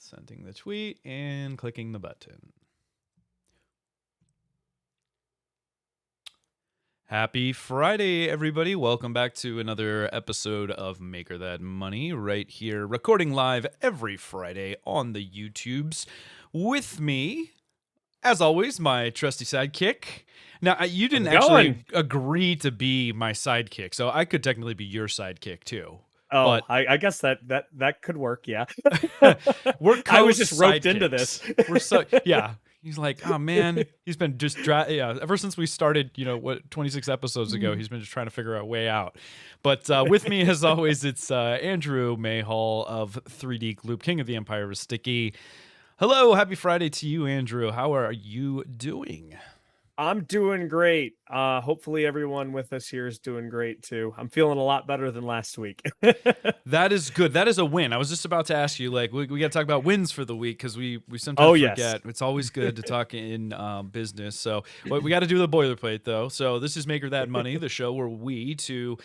Sending the tweet and clicking the button. Happy Friday, everybody. Welcome back to another episode of Maker That Money right here, recording live every Friday on the YouTubes. With me, as always, my trusty sidekick. Now, you didn't actually agree to be my sidekick, so I could technically be your sidekick too. Oh, but I guess that could work. Yeah, we're I was just roped into this. Yeah. He's like, oh man, he's been just ever since we started, 26 episodes ago, he's been just trying to figure out a way out. But with me, as always, it's Andrew Mayhall of 3D Gloop, King of the Empire is Sticky. Hello, happy Friday to you, Andrew. How are you doing? I'm doing great. Hopefully everyone with us here is doing great too. I'm feeling a lot better than last week. That is good. That is a win. I was just about to ask you, like, we got to talk about wins for the week because we sometimes forget. Yes. It's always good to talk in business. So we got to do the boilerplate though. So this is Maker That Money, the show where we, two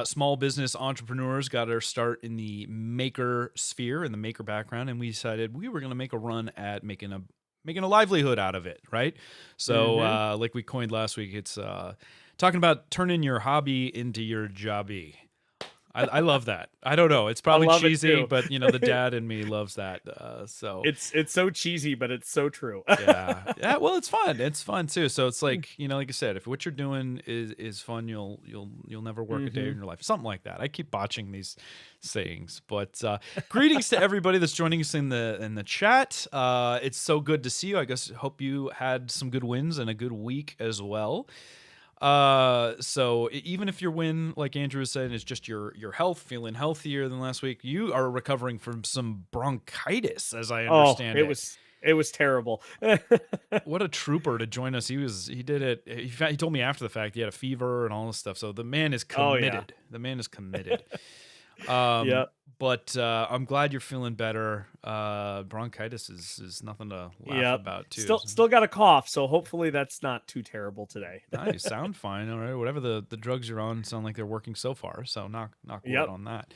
small business entrepreneurs, got our start in the maker sphere, in the maker background, and we decided we were going to make a run at making a livelihood out of it, right? So like we coined last week, it's talking about turning your hobby into your jobby. I love that. I don't know. It's probably cheesy, but the dad in me loves that. So it's so cheesy, but it's so true. yeah. Well, it's fun. It's fun too. So it's like, like I said, if what you're doing is fun, you'll never work a day in your life. Something like that. I keep botching these sayings, but greetings to everybody that's joining us in the chat. It's so good to see you. I guess hope you had some good wins and a good week as well. So even if your win, like Andrew was saying, is just your health, feeling healthier than last week, you are recovering from some bronchitis, as I understand it was terrible. What a trooper to join us. He did it. He told me after the fact he had a fever and all this stuff. So the man is committed. Oh, yeah. The man is committed. Yeah. But I'm glad you're feeling better. Bronchitis is nothing to laugh about too. Still got a cough, so hopefully that's not too terrible today. You sound fine. All right, whatever the drugs you're on sound like they're working so far. So knock wood on that.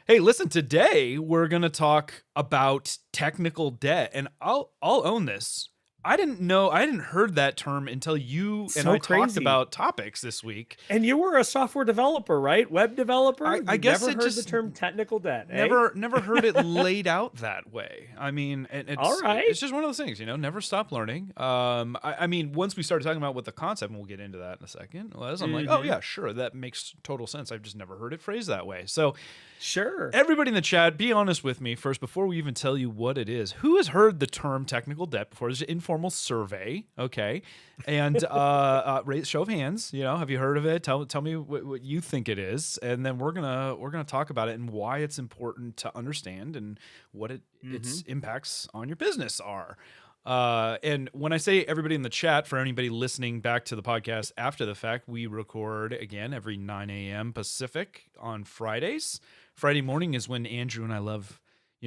Hey, listen, today we're gonna talk about technical debt, and I'll own this. I hadn't heard that term until you and I talked about topics this week. And you were a software developer, right? Web developer? I guess never it heard just the term technical debt. Never heard it laid out that way. I mean, all right. It's just one of those things, never stop learning. I mean, once we started talking about what the concept, and we'll get into that in a second, I'm like, oh yeah, sure, that makes total sense. I've just never heard it phrased that way. So sure. Everybody in the chat, be honest with me first before we even tell you what it is. Who has heard the term technical debt before? There's an informal survey, okay? And show of hands. Have you heard of it? Tell me what you think it is, and then we're gonna talk about it and why it's important to understand and what its impacts on your business are. And when I say everybody in the chat, for anybody listening back to the podcast after the fact, we record again every 9 a.m. Pacific on Fridays. Friday morning is when Andrew and I love,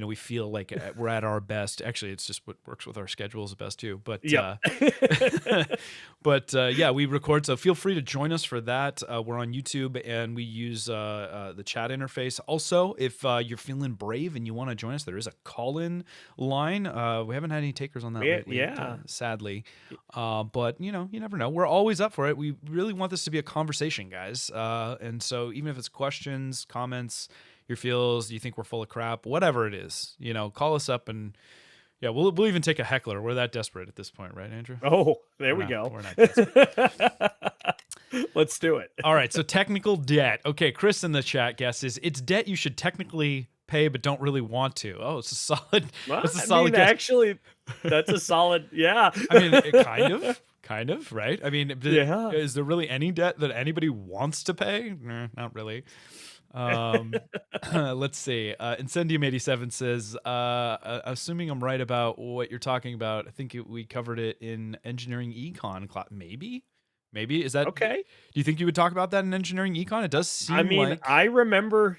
we feel like we're at our best. Actually, it's just what works with our schedules the best too. But yeah, we record. So feel free to join us for that. We're on YouTube and we use the chat interface. Also, if you're feeling brave and you want to join us, there is a call-in line. We haven't had any takers on that lately, sadly. But you never know. We're always up for it. We really want this to be a conversation, guys. And so even if it's questions, comments, your feels, you think we're full of crap, whatever it is, call us up and we'll even take a heckler. We're that desperate at this point, right, Andrew? Oh, there we go. We're not desperate. Let's do it. All right. So technical debt. Okay. Chris in the chat guesses it's debt you should technically pay, but don't really want to. Oh, it's a solid. Well, it's a solid guess. Actually, that's a solid. Yeah. I mean, kind of, right? I mean, is there really any debt that anybody wants to pay? Nah, not really. Let's see. Incendium87 says, assuming I'm right about what you're talking about, I think we covered it in engineering econ class. Maybe is that okay? Do you think you would talk about that in engineering econ? It does seem like I remember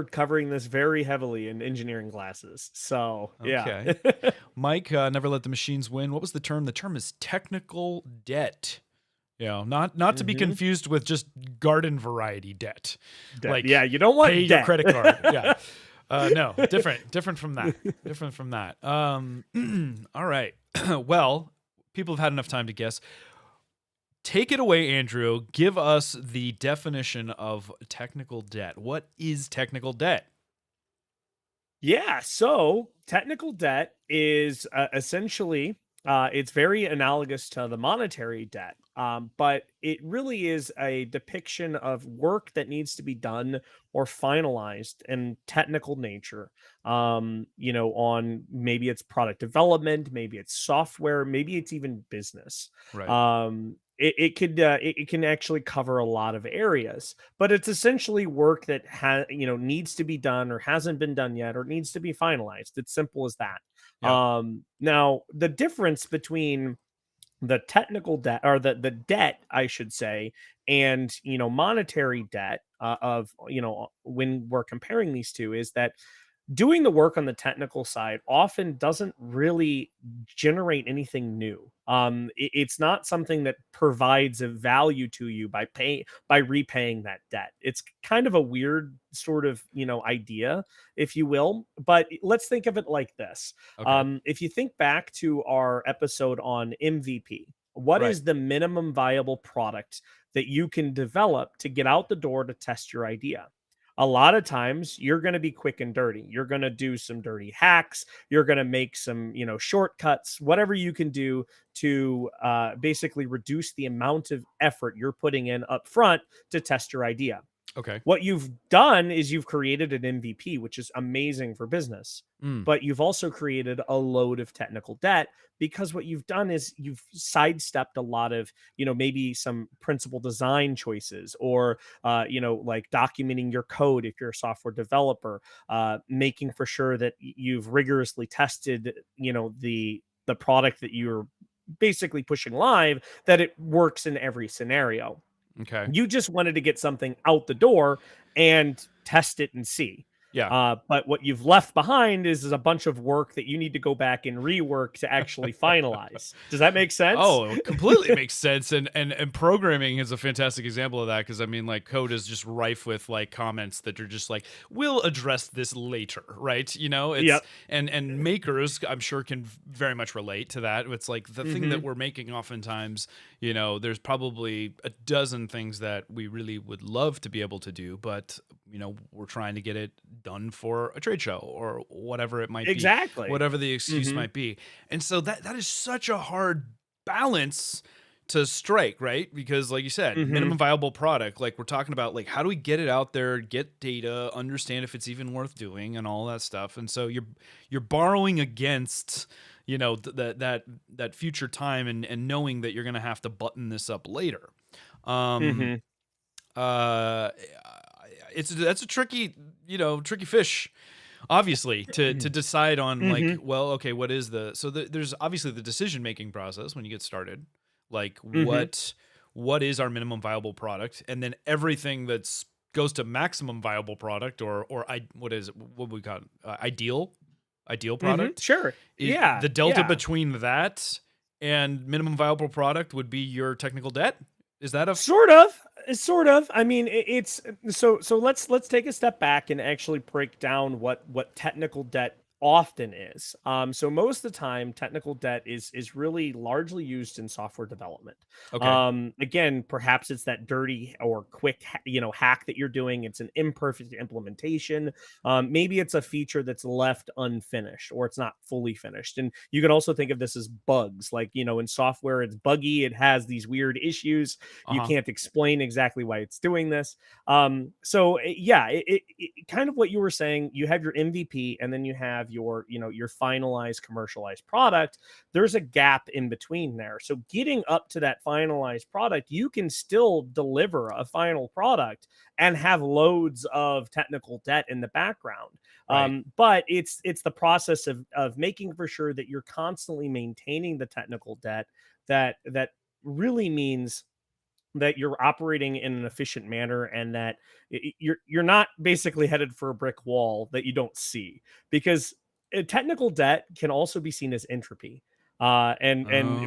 covering this very heavily in engineering classes. So okay. Mike, never let the machines win. What was the term? The term is technical debt. Not to be confused with just garden variety debt. Like, you don't want pay debt. Your credit card. Yeah. No, different from that. Different from that. All right. Well, people have had enough time to guess. Take it away, Andrew. Give us the definition of technical debt. What is technical debt? Yeah, so technical debt is essentially it's very analogous to the monetary debt, but it really is a depiction of work that needs to be done or finalized in technical nature. On maybe it's product development, maybe it's software, maybe it's even business. Right. It can actually cover a lot of areas, but it's essentially work that needs to be done or hasn't been done yet or needs to be finalized. It's simple as that. Yeah. Now the difference between the technical debt, or the debt, I should say, and monetary debt, of when we're comparing these two, is that doing the work on the technical side often doesn't really generate anything new. It's not something that provides a value to you by repaying that debt. It's kind of a weird sort of idea, if you will. But let's think of it like this: Okay. if you think back to our episode on MVP, what Right. is the minimum viable product that you can develop to get out the door to test your idea? A lot of times you're going to be quick and dirty. You're going to do some dirty hacks. You're going to make some, shortcuts, whatever you can do to basically reduce the amount of effort you're putting in up front to test your idea. Okay. What you've done is you've created an MVP, which is amazing for business, Mm. but you've also created a load of technical debt, because what you've done is you've sidestepped a lot of, maybe some principal design choices, or, like documenting your code if you're a software developer, making for sure that you've rigorously tested, the product that you're basically pushing live, that it works in every scenario. Okay. You just wanted to get something out the door and test it and see. Yeah. But what you've left behind is a bunch of work that you need to go back and rework to actually finalize. Does that make sense? Oh, it completely makes sense. And programming is a fantastic example of that, because I mean, like, code is just rife with like comments that are just like, we'll address this later, right? It's Yep. and makers, I'm sure, can very much relate to that. It's like the thing that Hmm. we're making oftentimes, there's probably a dozen things that we really would love to be able to do, but we're trying to get it done for a trade show or whatever it might be, Exactly. whatever the excuse Hmm. might be. And so that is such a hard balance to strike, right? Because like you said, Hmm. minimum viable product, like we're talking about, like, how do we get it out there, get data, understand if it's even worth doing and all that stuff. And so you're borrowing against, that future time, and knowing that you're going to have to button this up later. Um Hmm. uh that's a tricky fish, obviously, to decide on, like, Hmm. well, okay, what is there's obviously the decision making process when you get started, like Hmm. what is our minimum viable product, and then everything that's goes to maximum viable product, what is it, what we call it? Ideal Hmm. product Sure. is Yeah. the delta Yeah. between that and minimum viable product would be your technical debt. Is that a Sort of. Sort of. I mean, it's so let's take a step back and actually break down what technical debt often is. So most of the time, technical debt is really largely used in software development. okay? Again, perhaps it's that dirty or quick hack that you're doing. It's an imperfect implementation. Maybe it's a feature that's left unfinished, or it's not fully finished. And you can also think of this as bugs. Like, in software, it's buggy. It has these weird issues. You Uh-huh. can't explain exactly why it's doing this. Yeah, kind of what you were saying. You have your MVP, and then you have your finalized commercialized product. There's a gap in between there. So getting up to that finalized product, you can still deliver a final product and have loads of technical debt in the background. Right. But it's the process of making for sure that you're constantly maintaining the technical debt. That really means that you're operating in an efficient manner, and that you're not basically headed for a brick wall that you don't see, because technical debt can also be seen as entropy. And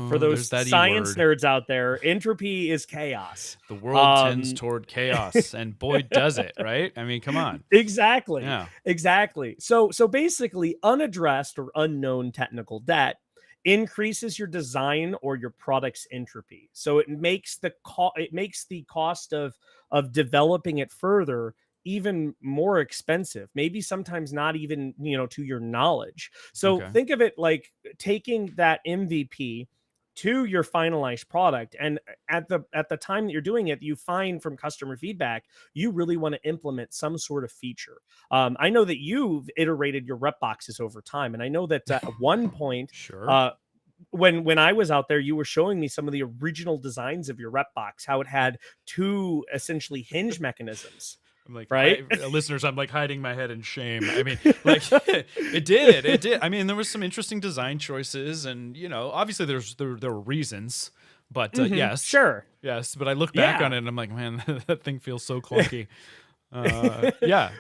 for Oh, those there's that E science word. nerds out there, entropy is chaos. The world tends Um, toward chaos, and boy, does it, right? I mean, come on. exactly, Yeah. exactly. So basically, unaddressed or unknown technical debt increases your design or your product's entropy. So it makes the cost of developing it further even more expensive, maybe sometimes not even, to your knowledge. So Okay. think of it like taking that MVP to your finalized product, and at the time that you're doing it, you find from customer feedback you really want to implement some sort of feature. I know that you've iterated your rep boxes over time, and I know that at one point, Sure. uh, when I was out there, you were showing me some of the original designs of your rep box, how it had two essentially hinge mechanisms, I'm like, right? listeners, I'm like hiding my head in shame. I mean, like, it did. I mean, there was some interesting design choices, and obviously there were reasons, but yes, Sure. yes. But I look back on Yeah. it, and I'm like, man, that thing feels so clunky. Yeah,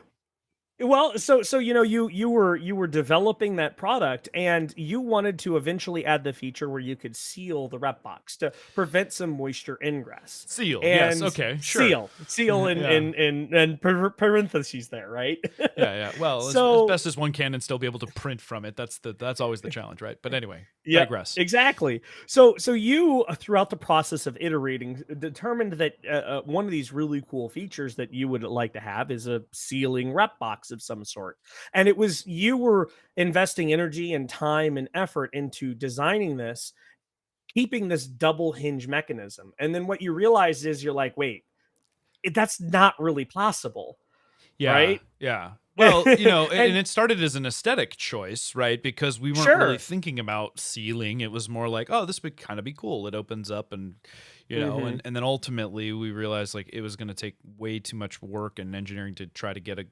Well, so you were developing that product, and you wanted to eventually add the feature where you could seal the rep box to prevent some moisture ingress. seal. Yes, And okay, sure. seal Yeah, in parentheses there, right? yeah. Well, as So best as one can, and still be able to print from it. That's always the challenge, right? But anyway, yeah, digress. exactly. So you, throughout the process of iterating, determined that one of these really cool features that you would like to have is a sealing rep box of some sort. And it was you were investing energy and time and effort into designing this, keeping this double hinge mechanism. And then what you realize is you're like, wait, that's not really possible, Yeah, right? yeah. Well, and And it started as an aesthetic choice, right? Because we weren't really sure. thinking about sealing. It was more like, oh, this would kind of be cool. It opens up and Hmm. and then ultimately we realized like it was going to take way too much work and engineering to try to get a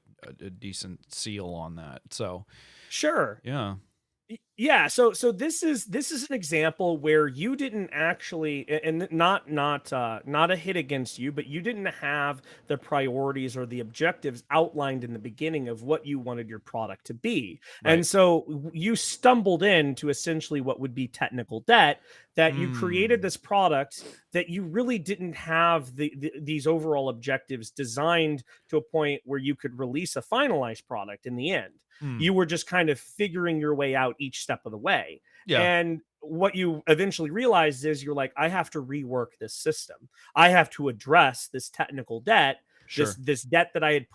decent seal on that. So, Sure. yeah. Yeah, so this is an example where you didn't actually, and not a hit against you, but you didn't have the priorities or the objectives outlined in the beginning of what you wanted your product to be. Right. And so you stumbled into essentially what would be technical debt, that you created Mm. this product that you really didn't have these overall objectives designed to a point where you could release a finalized product in the end. Mm. You were just kind of figuring your way out each step of the way. Yeah, And what you eventually realized is you're like, I have to rework this system. I have to address this technical debt, this sure. this debt that I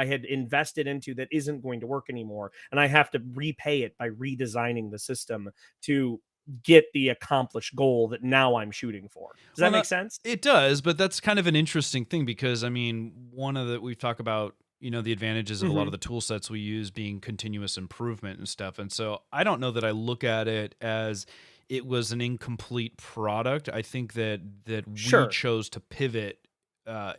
had invested into that isn't going to work anymore. And I have to repay it by redesigning the system to get the accomplished goal that now I'm shooting for. Does Well, that make not, sense? it does, but that's kind of an interesting thing because I mean, one of the we talk about, the advantages of a lot of Hmm. the tool sets we use being continuous improvement and stuff. And so I don't know that I look at it as it was an incomplete product. I think that we Sure. chose to pivot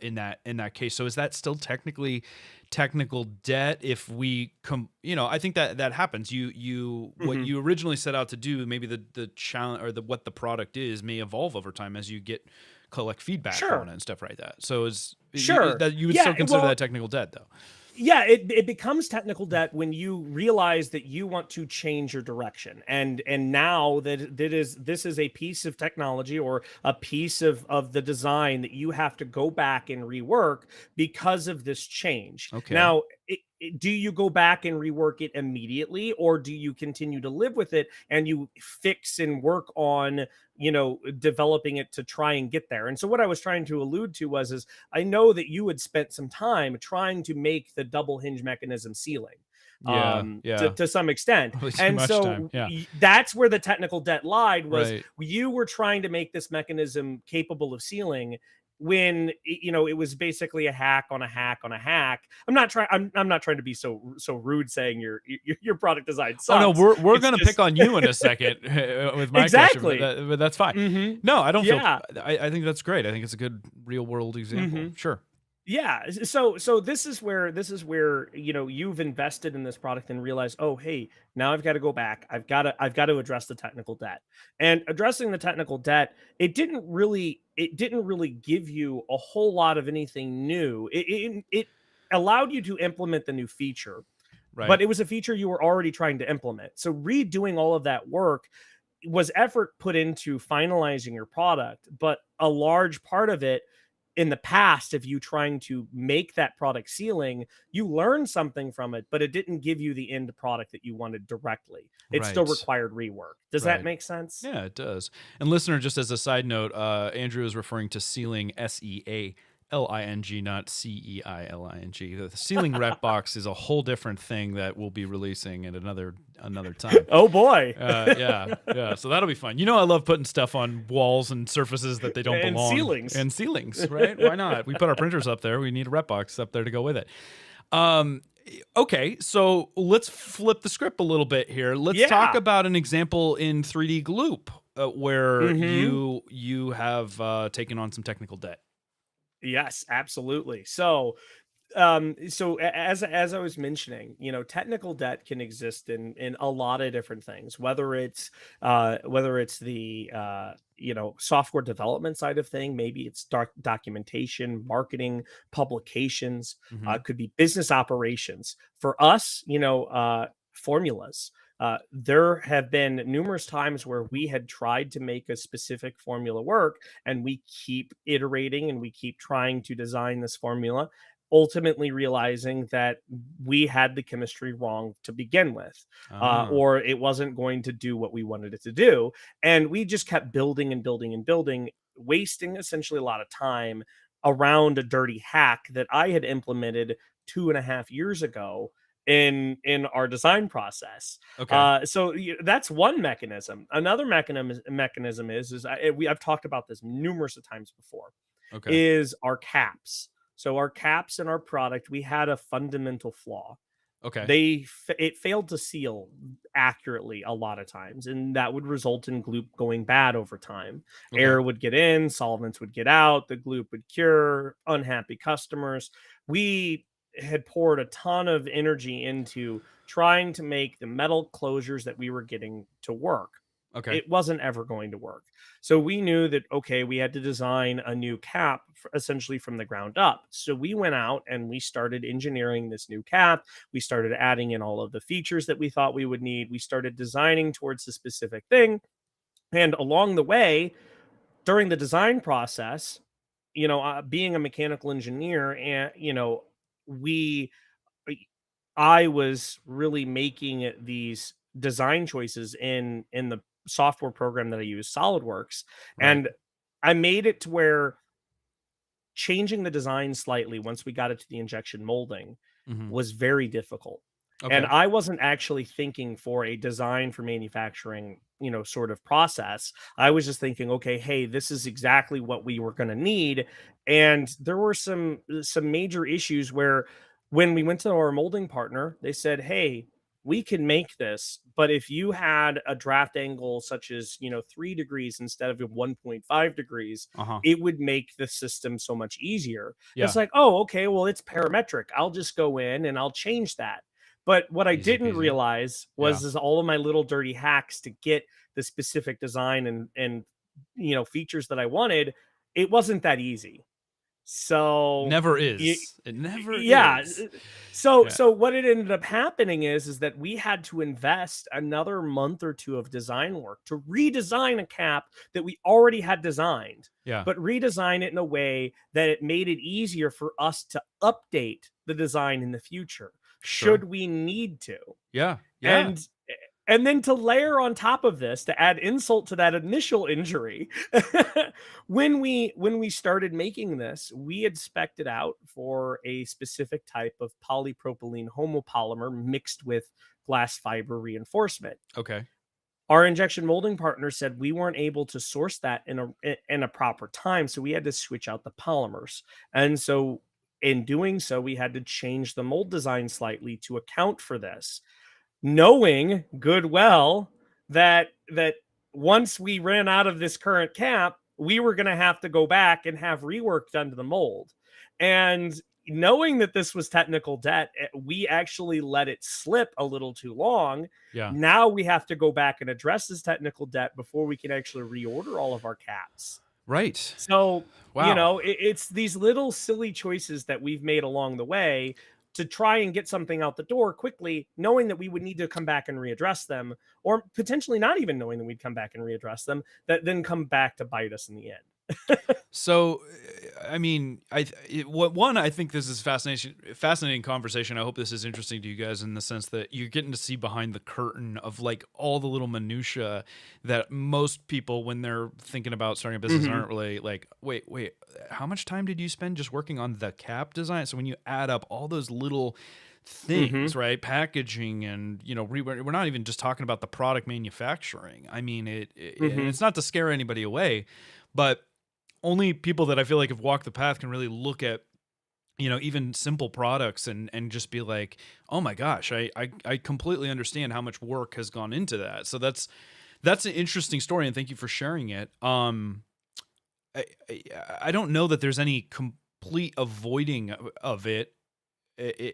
in that case. So is that still technically technical debt if we I think that happens. You what Hmm. you originally set out to do, maybe the challenge or the what the product is may evolve over time as you collect feedback on Sure. it and stuff like that. So Sure. that you would still Yeah. consider Well, that technical debt though. yeah, it becomes technical debt when you realize that you want to change your direction, and now this is a piece of technology or a piece of the design that you have to go back and rework because of this change. Okay. Now, do you go back and rework it immediately, or do you continue to live with it and you fix and work on, developing it to try and get there? And so what I was trying to allude to is I know that you had spent some time trying to make the double hinge mechanism sealing, Yeah. Yeah. to some extent. Probably too And much time. so Yeah. that's where the technical debt lied, was Right. you were trying to make this mechanism capable of sealing when it was basically a hack on a hack on a hack. I'm not trying to be so rude saying your product design Oh no, sucks. we're It's gonna pick just on you in a second with my question, but exactly. but that's fine. Hmm. No, I don't feel. Yeah. I think that's great. I think it's a good real world example. Hmm. Sure. Yeah, so this is where you've invested in this product and realize, oh hey, now I've got to go back. I've got to address the technical debt. And addressing the technical debt, it didn't really give you a whole lot of anything new. It allowed you to implement the new feature, but Right. it was a feature you were already trying to implement. So redoing all of that work was effort put into finalizing your product, but a large part of it in the past of you trying to make that product ceiling, you learned something from it, but it didn't give you the end product that you wanted directly. It still Right. required rework. Does that Right. make sense? Yeah, it does. And listener, just as a side note, Andrew is referring to ceiling, SEALING, not CEILING. The ceiling rep box is a whole different thing that we'll be releasing at another time. Oh boy. Yeah, yeah. So that'll be fun. You know, I love putting stuff on walls and surfaces that they don't And belong. ceilings. And ceilings, right? Why not? We put our printers up there. We need a rep box up there to go with it. Okay, so let's flip the script a little bit here. Let's talk Yeah. about an example in 3D Gloop where Mhm. you have taken on some technical debt. Yes, absolutely. As I was mentioning, technical debt can exist in a lot of different things, whether it's the software development side of thing, maybe it's documentation, marketing, publications, Mm-hmm. could be business operations. For us, formulas. There have been numerous times where we had tried to make a specific formula work, and we keep iterating and we keep trying to design this formula, ultimately realizing that we had the chemistry wrong to begin with, Ah, or it wasn't going to do what we wanted it to do. And we just kept building and building and building, wasting essentially a lot of time around a dirty hack that I had implemented 2.5 years ago in our design process. okay, That's one mechanism. Another mechanism I've talked about this numerous of times before, okay, is our caps. So our caps in our product, we had a fundamental flaw. okay, It failed to seal accurately a lot of times, and that would result in gloop going bad over time. okay, Air would get in, solvents would get out, the gloop would cure, unhappy customers. We had poured a ton of energy into trying to make the metal closures that we were getting to work. okay, It wasn't ever going to work. So we knew that, okay, we had to design a new cap essentially from the ground up. So we went out and we started engineering this new cap. We started adding in all of the features that we thought we would need. We started designing towards the specific thing. And along the way, during the design process, being a mechanical engineer, and we I was really making these design choices in the software program that I use, SolidWorks, right, and I made it to where changing the design slightly once we got it to the injection molding mm-hmm. was very difficult. And Okay, I wasn't actually thinking for a design for manufacturing, sort of process. I was just thinking, okay, hey, this is exactly what we were going to need. And there were some major issues where when we went to our molding partner, they said, hey, we can make this, but if you had a draft angle such as 3 degrees instead of 1.5 degrees, uh-huh, it would make the system so much easier. It's yeah, like, oh, okay, well, it's parametric. I'll just go in and I'll change that. But what I easy didn't peasy, realize yeah, was is all of my little dirty hacks to get the specific design and features that I wanted. It wasn't that easy. So never y- is, it never yeah. is, So yeah, what it ended up happening is that we had to invest another month or two of design work to redesign a cap that we already had designed, yeah, but redesign it in a way that it made it easier for us to update the design in the future sure, should we need to. yeah, yeah, And then to layer on top of this, to add insult to that initial injury, when we started making this, we had spec'd it out for a specific type of polypropylene homopolymer mixed with glass fiber reinforcement. okay, Our injection molding partner said we weren't able to source that in a proper time, so we had to switch out the polymers. And so in doing so, we had to change the mold design slightly to account for this, knowing good well that once we ran out of this current cap, we were going to have to go back and have rework done to the mold. And knowing that this was technical debt, we actually let it slip a little too long. yeah, Now we have to go back and address this technical debt before we can actually reorder all of our caps. right, So, wow, it's these little silly choices that we've made along the way to try and get something out the door quickly, knowing that we would need to come back and readdress them, or potentially not even knowing that we'd come back and readdress them, that then come back to bite us in the end. So, I mean, I think this is fascinating conversation. I hope this is interesting to you guys in the sense that you're getting to see behind the curtain of like all the little minutia that most people, when they're thinking about starting a business, aren't really like, wait, how much time did you spend just working on the cap design? So when you add up all those little things, right? Packaging and, we're not even just talking about the product manufacturing. I mean, it's not to scare anybody away, but only people that I feel like have walked the path can really look at, even simple products and just be like, oh my gosh, I completely understand how much work has gone into that. So that's an interesting story, and thank you for sharing it. I don't know that there's any complete avoiding of it.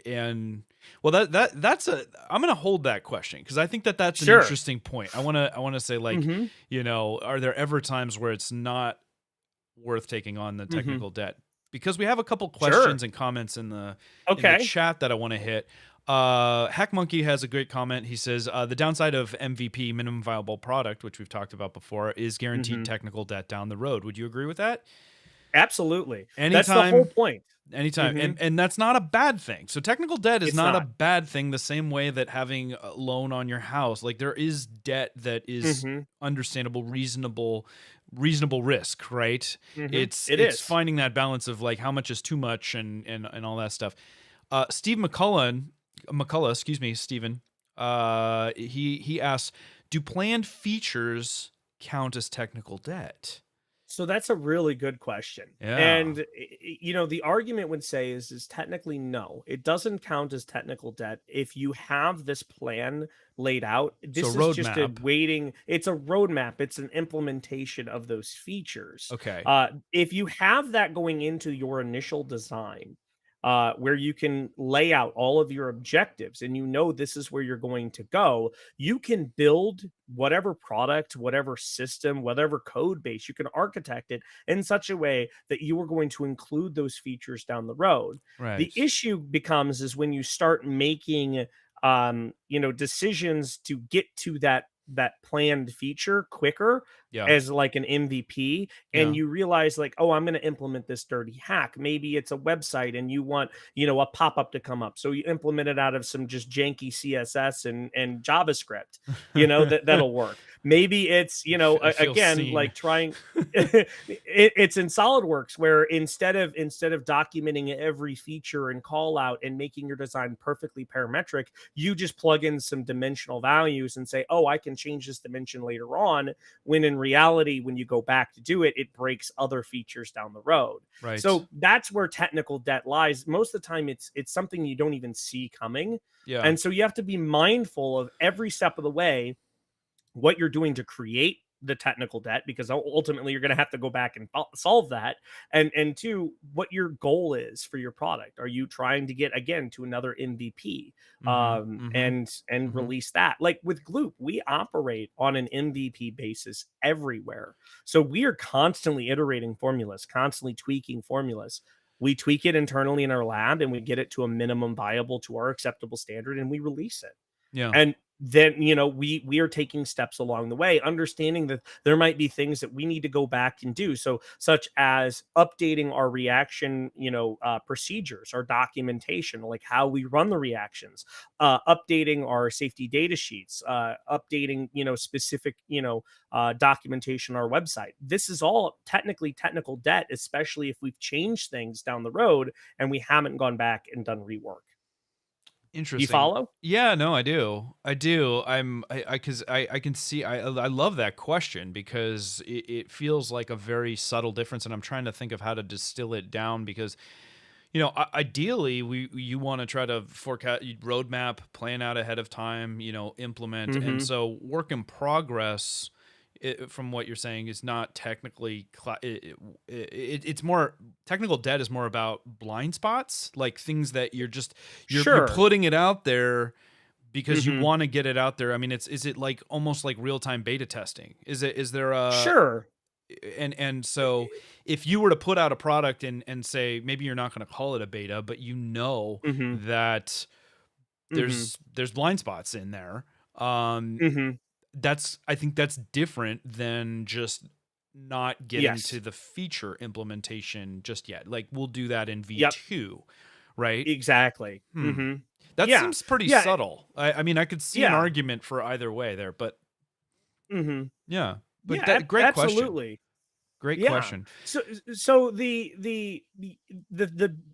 And well, that's I'm going to hold that question because I think that's an interesting point. I want to say like, are there ever times where it's not worth taking on the technical debt? Because we have a couple questions and comments in the chat that I want to hit. Hack Monkey has a great comment. He says the downside of MVP, minimum viable product, which we've talked about before, is guaranteed technical debt down the road. Would you agree with that? Absolutely. Anytime, that's the whole point. Anytime. And that's not a bad thing. So technical debt is not a bad thing, the same way that having a loan on your house, like there is debt that is understandable, reasonable risk, right? It's finding that balance of like how much is too much and all that stuff. Steve McCullough, Steven, he asks, do planned features count as technical debt? So that's a really good question. Yeah. And the argument would say is technically no. It doesn't count as technical debt if you have this plan laid out. This is just it's a roadmap. It's an implementation of those features. Okay. If you have that going into your initial design, where you can lay out all of your objectives and this is where you're going to go, you can build whatever product, whatever system, whatever code base, you can architect it in such a way that you are going to include those features down the road. Right. The issue becomes is when you start making decisions to get to that planned feature quicker as like an MVP, and you realize like, oh, I'm going to implement this dirty hack. Maybe it's a website and you want, a pop-up to come up. So you implement it out of some just janky CSS and JavaScript, that'll work. Maybe it's, again, seen. Like trying, it's in SolidWorks where instead of documenting every feature and call out and making your design perfectly parametric, you just plug in some dimensional values and say, oh, I can change this dimension later on, when in reality, when you go back to do it, it breaks other features down the road. Right. So that's where technical debt lies. Most of the time, it's something you don't even see coming. Yeah. And so you have to be mindful of every step of the way, what you're doing to create the technical debt, because ultimately you're going to have to go back and solve that. And two, what your goal is for your product. Are you trying to get again to another MVP and release that? Like with Gloop, we operate on an MVP basis everywhere. So we are constantly iterating formulas, constantly tweaking formulas. We tweak it internally in our lab and we get it to a minimum viable to our acceptable standard and we release it. Yeah. And then, we are taking steps along the way, understanding that there might be things that we need to go back and do. So such as updating our reaction, procedures, our documentation, like how we run the reactions, updating our safety data sheets, updating, specific, documentation on our website. This is all technically technical debt, especially if we've changed things down the road and we haven't gone back and done rework. Interesting. You follow? Yeah, no, I do. I can see, I love that question because it feels like a very subtle difference. And I'm trying to think of how to distill it down because, ideally you want to try to forecast, roadmap, plan out ahead of time, implement. And so work in progress, from what you're saying, is not technically it's more technical debt is more about blind spots, like things that you're putting it out there because you want to get it out there. I mean, is it like almost like real-time beta testing? Is there a Sure. And so if you were to put out a product and say maybe you're not going to call it a beta, but you know Mm-hmm. that Mm-hmm. there's blind spots in there, um Mm-hmm. that's I think that's different than just not getting to Yes. the feature implementation just yet. Like we'll do that in Yep. V2, right? Exactly. Hmm. Mm-hmm. That Yeah. seems pretty Yeah. subtle. I mean, I could see an Yeah. argument for either way there, but Mm-hmm. yeah. But Yeah. that great question. Absolutely. Great Yeah. question. So the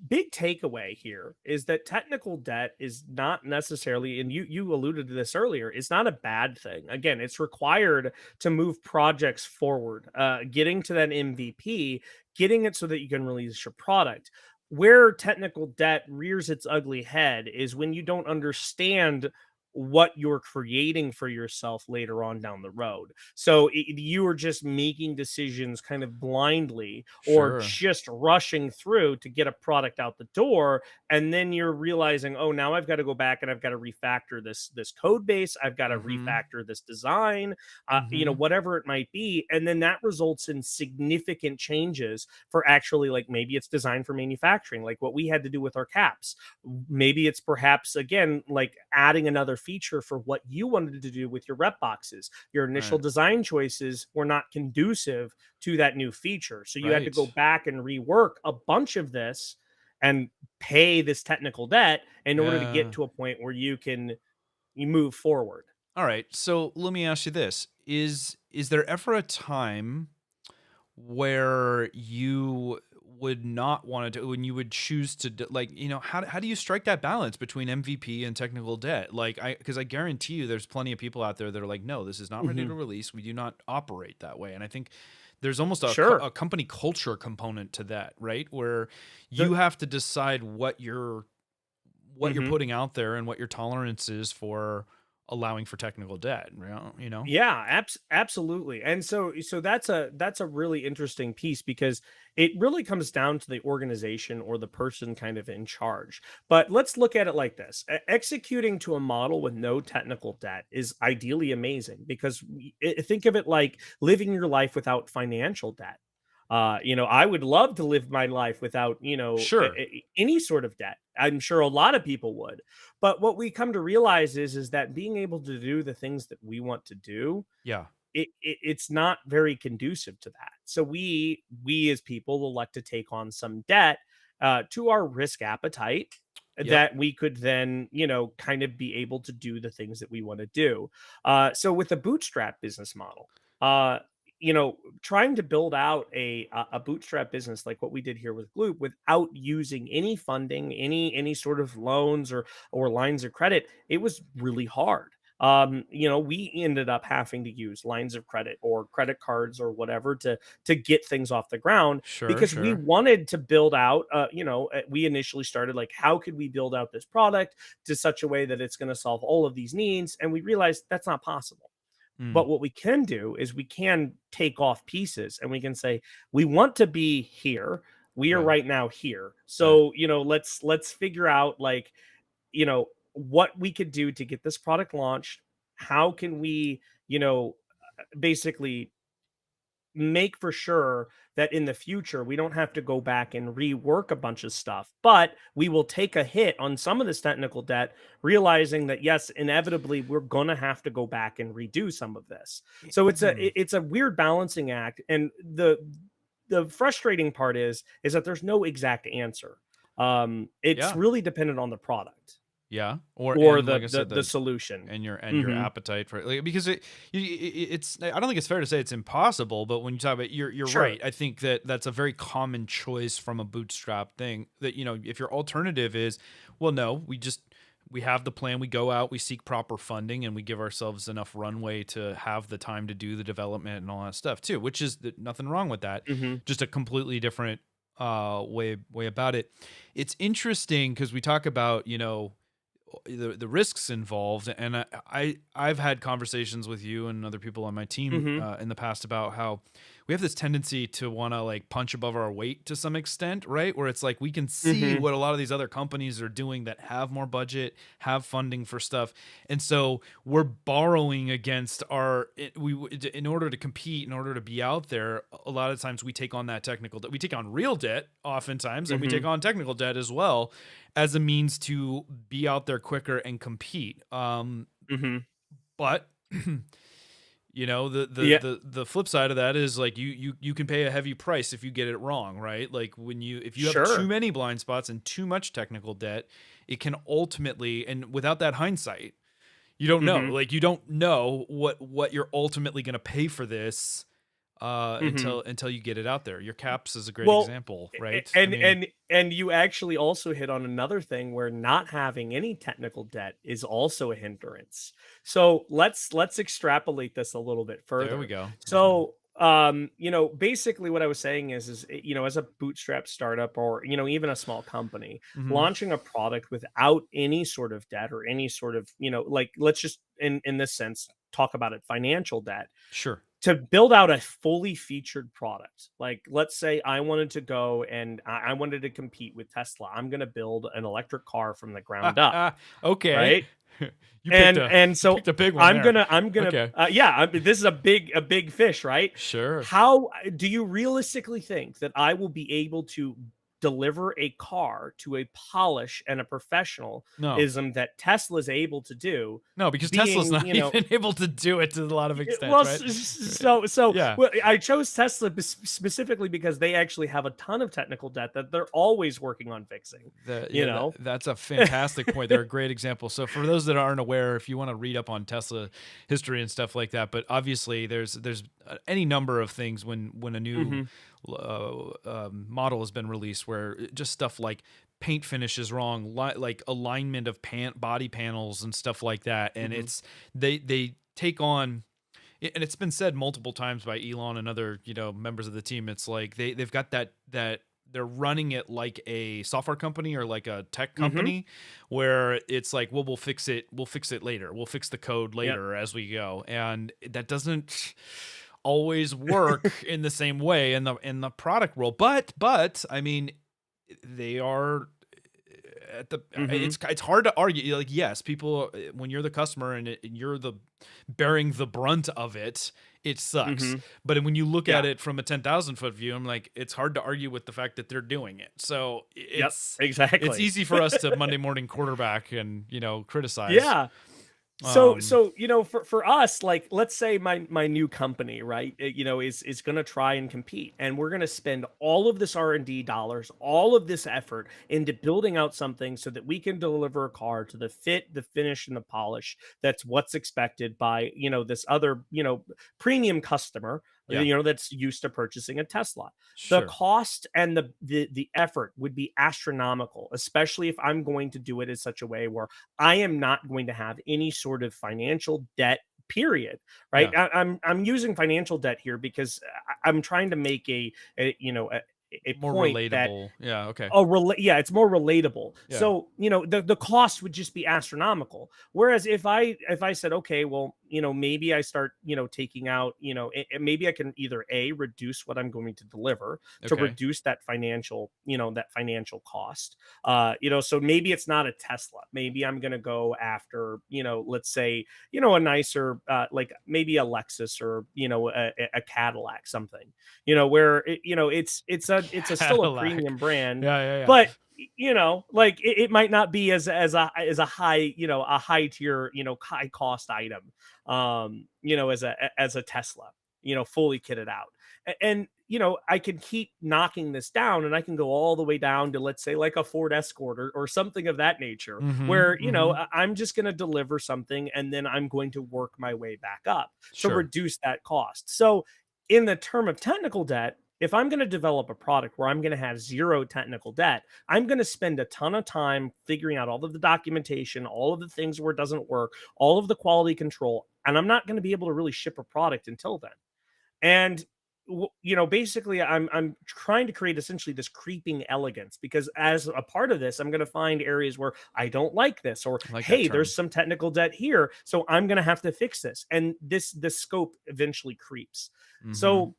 big takeaway here is that technical debt is not necessarily, and you alluded to this earlier, it's not a bad thing. Again, it's required to move projects forward, getting to that MVP, getting it so that you can release your product. Where technical debt rears its ugly head is when you don't understand what you're creating for yourself later on down the road. So you are just making decisions kind of blindly or Sure. just rushing through to get a product out the door, and then you're realizing, oh, now I've got to go back and I've got to refactor this code base. I've got to Mhm. refactor this design, Mhm. whatever it might be, and then that results in significant changes for actually, like, maybe it's designed for manufacturing, like what we had to do with our caps. Maybe it's perhaps again like adding another feature for what you wanted to do with your rep boxes. Your initial Right. design choices were not conducive to that new feature. So you had to go Right. back and rework a bunch of this and pay this technical debt in order to get Yeah. to a point where you move forward. All right. So let me ask you this. Is there ever a time where you would not want to do when you would choose to like, how do you strike that balance between MVP and technical debt? Like because I guarantee you there's plenty of people out there that are like, no, this is not ready to Mhm. release. We do not operate that way. And I think there's almost Sure. a company culture component to that, right? Where The you have to decide what you're Mhm. putting out there and what your tolerance is for allowing for technical debt, you know? Yeah, absolutely. And so that's a really interesting piece because it really comes down to the organization or the person kind of in charge. But let's look at it like this. Executing to a model with no technical debt is ideally amazing because think of it like living your life without financial debt. I would love to live my life without, Sure. any sort of debt. I'm sure a lot of people would. But what we come to realize is that being able to do the things that we want to do, Yeah. it's not very conducive to that. So we as people will like to take on some debt to our risk appetite Yep. that we could then, kind of be able to do the things that we want to do. So with a bootstrap business model, uh, trying to build out a bootstrap business like what we did here with Gloop without using any funding, any sort of loans or lines of credit, it was really hard. We ended up having to use lines of credit or credit cards or whatever to get things off the ground Sure, because we sure. wanted to build out. We initially started like, how could we build out this product to such a way that it's going to solve all of these needs, and we realized that's not possible. Mm, But what we can do is we can take off pieces and we can say, we want to be here. We are right, right now here. right. So, let's figure out like, what we could do to get this product launched. How can we, basically make for sure that in the future we don't have to go back and rework a bunch of stuff, but we will take a hit on some of this technical debt, realizing that yes, inevitably we're going to have to go back and redo some of this. So Hmm. it's a weird balancing act, and the frustrating part is that there's no exact answer. It's Yeah, really dependent on the product yeah. Or or and the like I the, said, the solution. and your Hmm. appetite for it, like, because it's I don't think it's fair to say it's impossible, but when you talk about you're Sure. right. I think that that's a very common choice from a bootstrap thing. That if your alternative is, well, no, we have the plan, we go out, we seek proper funding, and we give ourselves enough runway to have the time to do the development and all that stuff too, which is nothing wrong with that. Hmm. Just a completely different way about it. It's interesting because we talk about the risks involved, and I've had conversations with you and other people on my team Hmm. in the past about how we have this tendency to want to like punch above our weight to some extent, right? Where it's like we can see Mm-hmm. what a lot of these other companies are doing that have more budget, have funding for stuff, and so we're borrowing against our we in order to compete, in order to be out there. A lot of times we take on that technical debt, we take on real debt oftentimes, and we Mm-hmm. take on technical debt as well as a means to be out there quicker and compete. Mm-hmm. But you know, Yeah. the flip side of that is like you can pay a heavy price if you get it wrong, right? Like when if you have too Sure. many blind spots and too much technical debt, it can ultimately, and without that hindsight, you don't know. Mm-hmm. Like you don't know what you're ultimately going to pay for this Mm-hmm. until you get it out there. Your caps is a great Well, example, right? I and mean, you actually also hit on another thing where not having any technical debt is also a hindrance. So let's extrapolate this a little bit there we further. go. So basically what I was saying is as a bootstrap startup or even a small company, Hmm. launching a product without any sort of debt or any sort of, like let's just in this sense talk about it, financial debt Sure. to build out a fully featured product. Like, let's say I wanted to go and I wanted to compete with Tesla. I'm going to build an electric car from the ground up, Okay. right? You picked And a and you so picked a big one there. I'm gonna Okay. yeah, this is a big fish, right? Sure. How do you realistically think that I will be able to deliver a car to a polish and a No. professionalism that Tesla is able to do, No, because Tesla's being, not even able to do it to a lot of well, extents, right? Yeah. well, I chose Tesla specifically because they actually have a ton of technical debt that they're always working on fixing. You know, That's a fantastic point. They're a great example. So for those that aren't aware, if you want to read up on Tesla history and stuff like that, but obviously there's any number of things when a new hmm model has been released where just stuff like paint finish is wrong, like alignment of body panels and stuff like that, and hmm it's they take on, and it's been said multiple times by Elon and other members of the team. It's like they've got that they're running it like a software company or like a tech hmm company, where it's like, well, we'll fix it later, we'll fix the code yep, later as we go, and that doesn't always work in the same way in the product world. But I mean, they are at the hmm it's hard to argue. Like, yes, people, when you're the customer and you're the bearing the brunt of it, it sucks. hmm But when you look at yeah, it from a 10,000-foot view, I'm like, it's hard to argue with the fact that they're doing it. So yep, it's exactly. easy for us to Monday morning quarterback and criticize. Yeah. So um so for us, like let's say my new company, right, is going to try and compete, and we're going to spend all of this R&D dollars, all of this effort into building out something so that we can deliver a car to the fit, the finish, and the polish that's what's expected by this other premium customer, yeah, that's used to purchasing a Tesla. The sure. cost and the effort would be astronomical, especially if I'm going to do it in such a way where I am not going to have any sort of financial debt. Period. Right. Yeah, I'm using financial debt here because I'm trying to make a more point that relatable. Yeah, okay. yeah, it's more relatable. Yeah, So, the cost would just be astronomical. Whereas if I said, okay, well, maybe I start, taking out, maybe I can either A, reduce what I'm going to deliver to okay. reduce that financial cost. So maybe it's not a Tesla. Maybe I'm gonna go after, let's say, a nicer like maybe a Lexus or a Cadillac, something where it's a still a Cadillac. premium brand, Yeah, yeah, yeah. but like it might not be as a high a high tier high cost item as a Tesla fully kitted out. And I can keep knocking this down, and I can go all the way down to, let's say, like a Ford Escort or something of that nature, Mm-hmm. where Mm-hmm. I'm just going to deliver something and then I'm going to work my way back up to Sure. reduce that cost. So in the term of technical debt, if I'm going to develop a product where I'm going to have zero technical debt, I'm going to spend a ton of time figuring out all of the documentation, all of the things where it doesn't work, all of the quality control, and I'm not going to be able to really ship a product until then. And basically, I'm trying to create essentially this creeping elegance, because as a part of this, I'm going to find areas where I don't like this, or I like that hey, there's term. some technical debt here, so I'm going to have to fix this, and this scope eventually creeps. Mm-hmm. So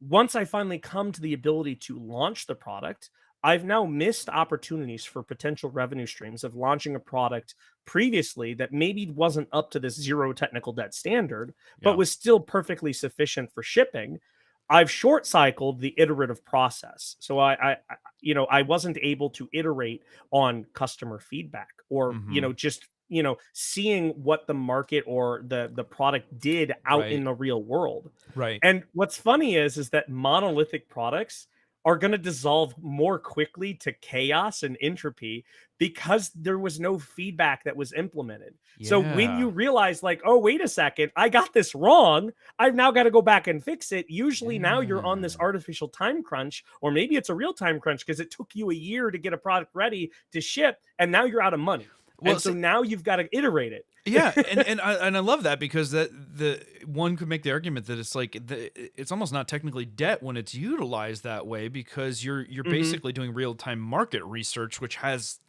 once I finally come to the ability to launch the product, I've now missed opportunities for potential revenue streams of launching a product previously that maybe wasn't up to this zero technical debt standard, but Yeah. was still perfectly sufficient for shipping. I've short cycled the iterative process. So I wasn't able to iterate on customer feedback or, Hmm. just, seeing what the market or the product did out in Right. the real world. Right. And what's funny is that monolithic products are going to dissolve more quickly to chaos and entropy because there was no feedback that was implemented. So when you Yeah. realize, like, oh, wait a second, I got this wrong, I've now got to go back and fix it. Usually now you're on this Yeah. artificial time crunch, or maybe it's a real time crunch because it took you a year to get a product ready to ship, and now you're out of money. Well, And so see, now you've got to iterate yeah, it. and I love that because that the one could make the argument that it's like it's almost not technically debt when it's utilized that way because you're Hmm. basically doing real time market research, which has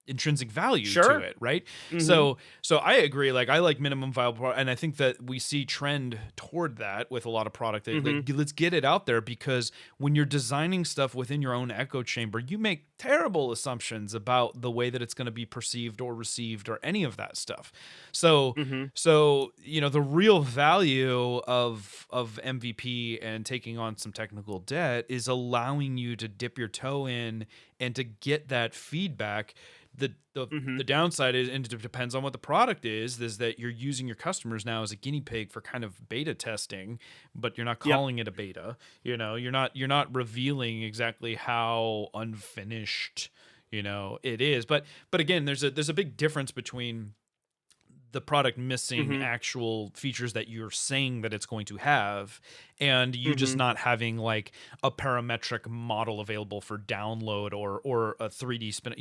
intrinsic value to Sure. it, right? Hmm. So I agree. Like I like minimum viable product, and I think that we see trend toward that with a lot of product. That like Hmm. let's get it out there because when you're designing stuff within your own echo chamber, you make terrible assumptions about the way that it's going to be perceived or received or any of that stuff. So Hmm. the real value of MVP and taking on some technical debt is allowing you to dip your toe in and to get that feedback. The Hmm. downside is, and it depends on what the product is that you're using your customers now as a guinea pig for kind of beta testing, but you're not Yep. calling it a beta. You're not revealing exactly how unfinished it is. But again, there's a big difference between the product missing Hmm. actual features that you're saying that it's going to have and you just Hmm. not having like a parametric model available for download or a 3D spin,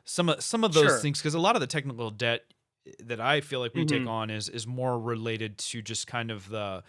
some of those Sure. things, because a lot of the technical debt that I feel like we take Hmm. on is more related to just kind of the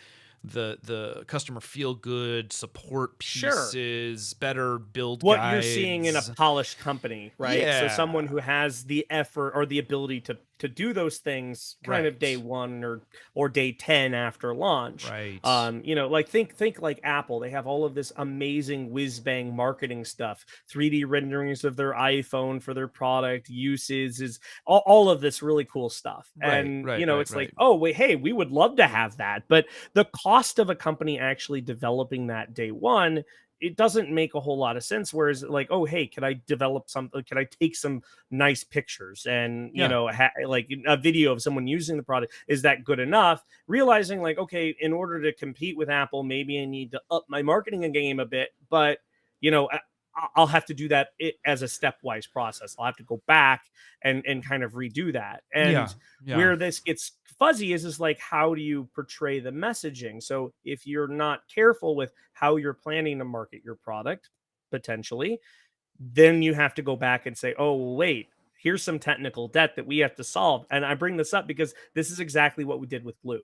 customer feel good support Sure. pieces, better build What you're seeing in a guides. polished company, right? So someone Yeah. who has the effort or the ability to do those things kind of day Right. 1 or day 10 after launch. Right. Like think like Apple. They have all of this amazing whiz bang marketing stuff, 3D renderings of their iPhone for their product, uses is all of this really cool stuff. Right. And Right. Right. it's like, Right. oh wait, hey, we would love to have that. But the cost of a company actually developing that day 1, it doesn't make a whole lot of sense. Whereas, like, oh, hey, can I develop something? Can I take some nice pictures and, Yeah. like a video of someone using the product? Is that good enough? Realizing, like, okay, in order to compete with Apple, maybe I need to up my marketing game a bit, but, you know, I- will have to do that as a stepwise process. I'll have to go back and kind of redo that. Yeah. And Yeah. where this gets fuzzy is like, how do you portray the messaging? So if you're not careful with how you're planning to market your product, potentially, then you have to go back and say, oh, wait, here's some technical debt that we have to solve. And I bring this up because this is exactly what we did with Gloop.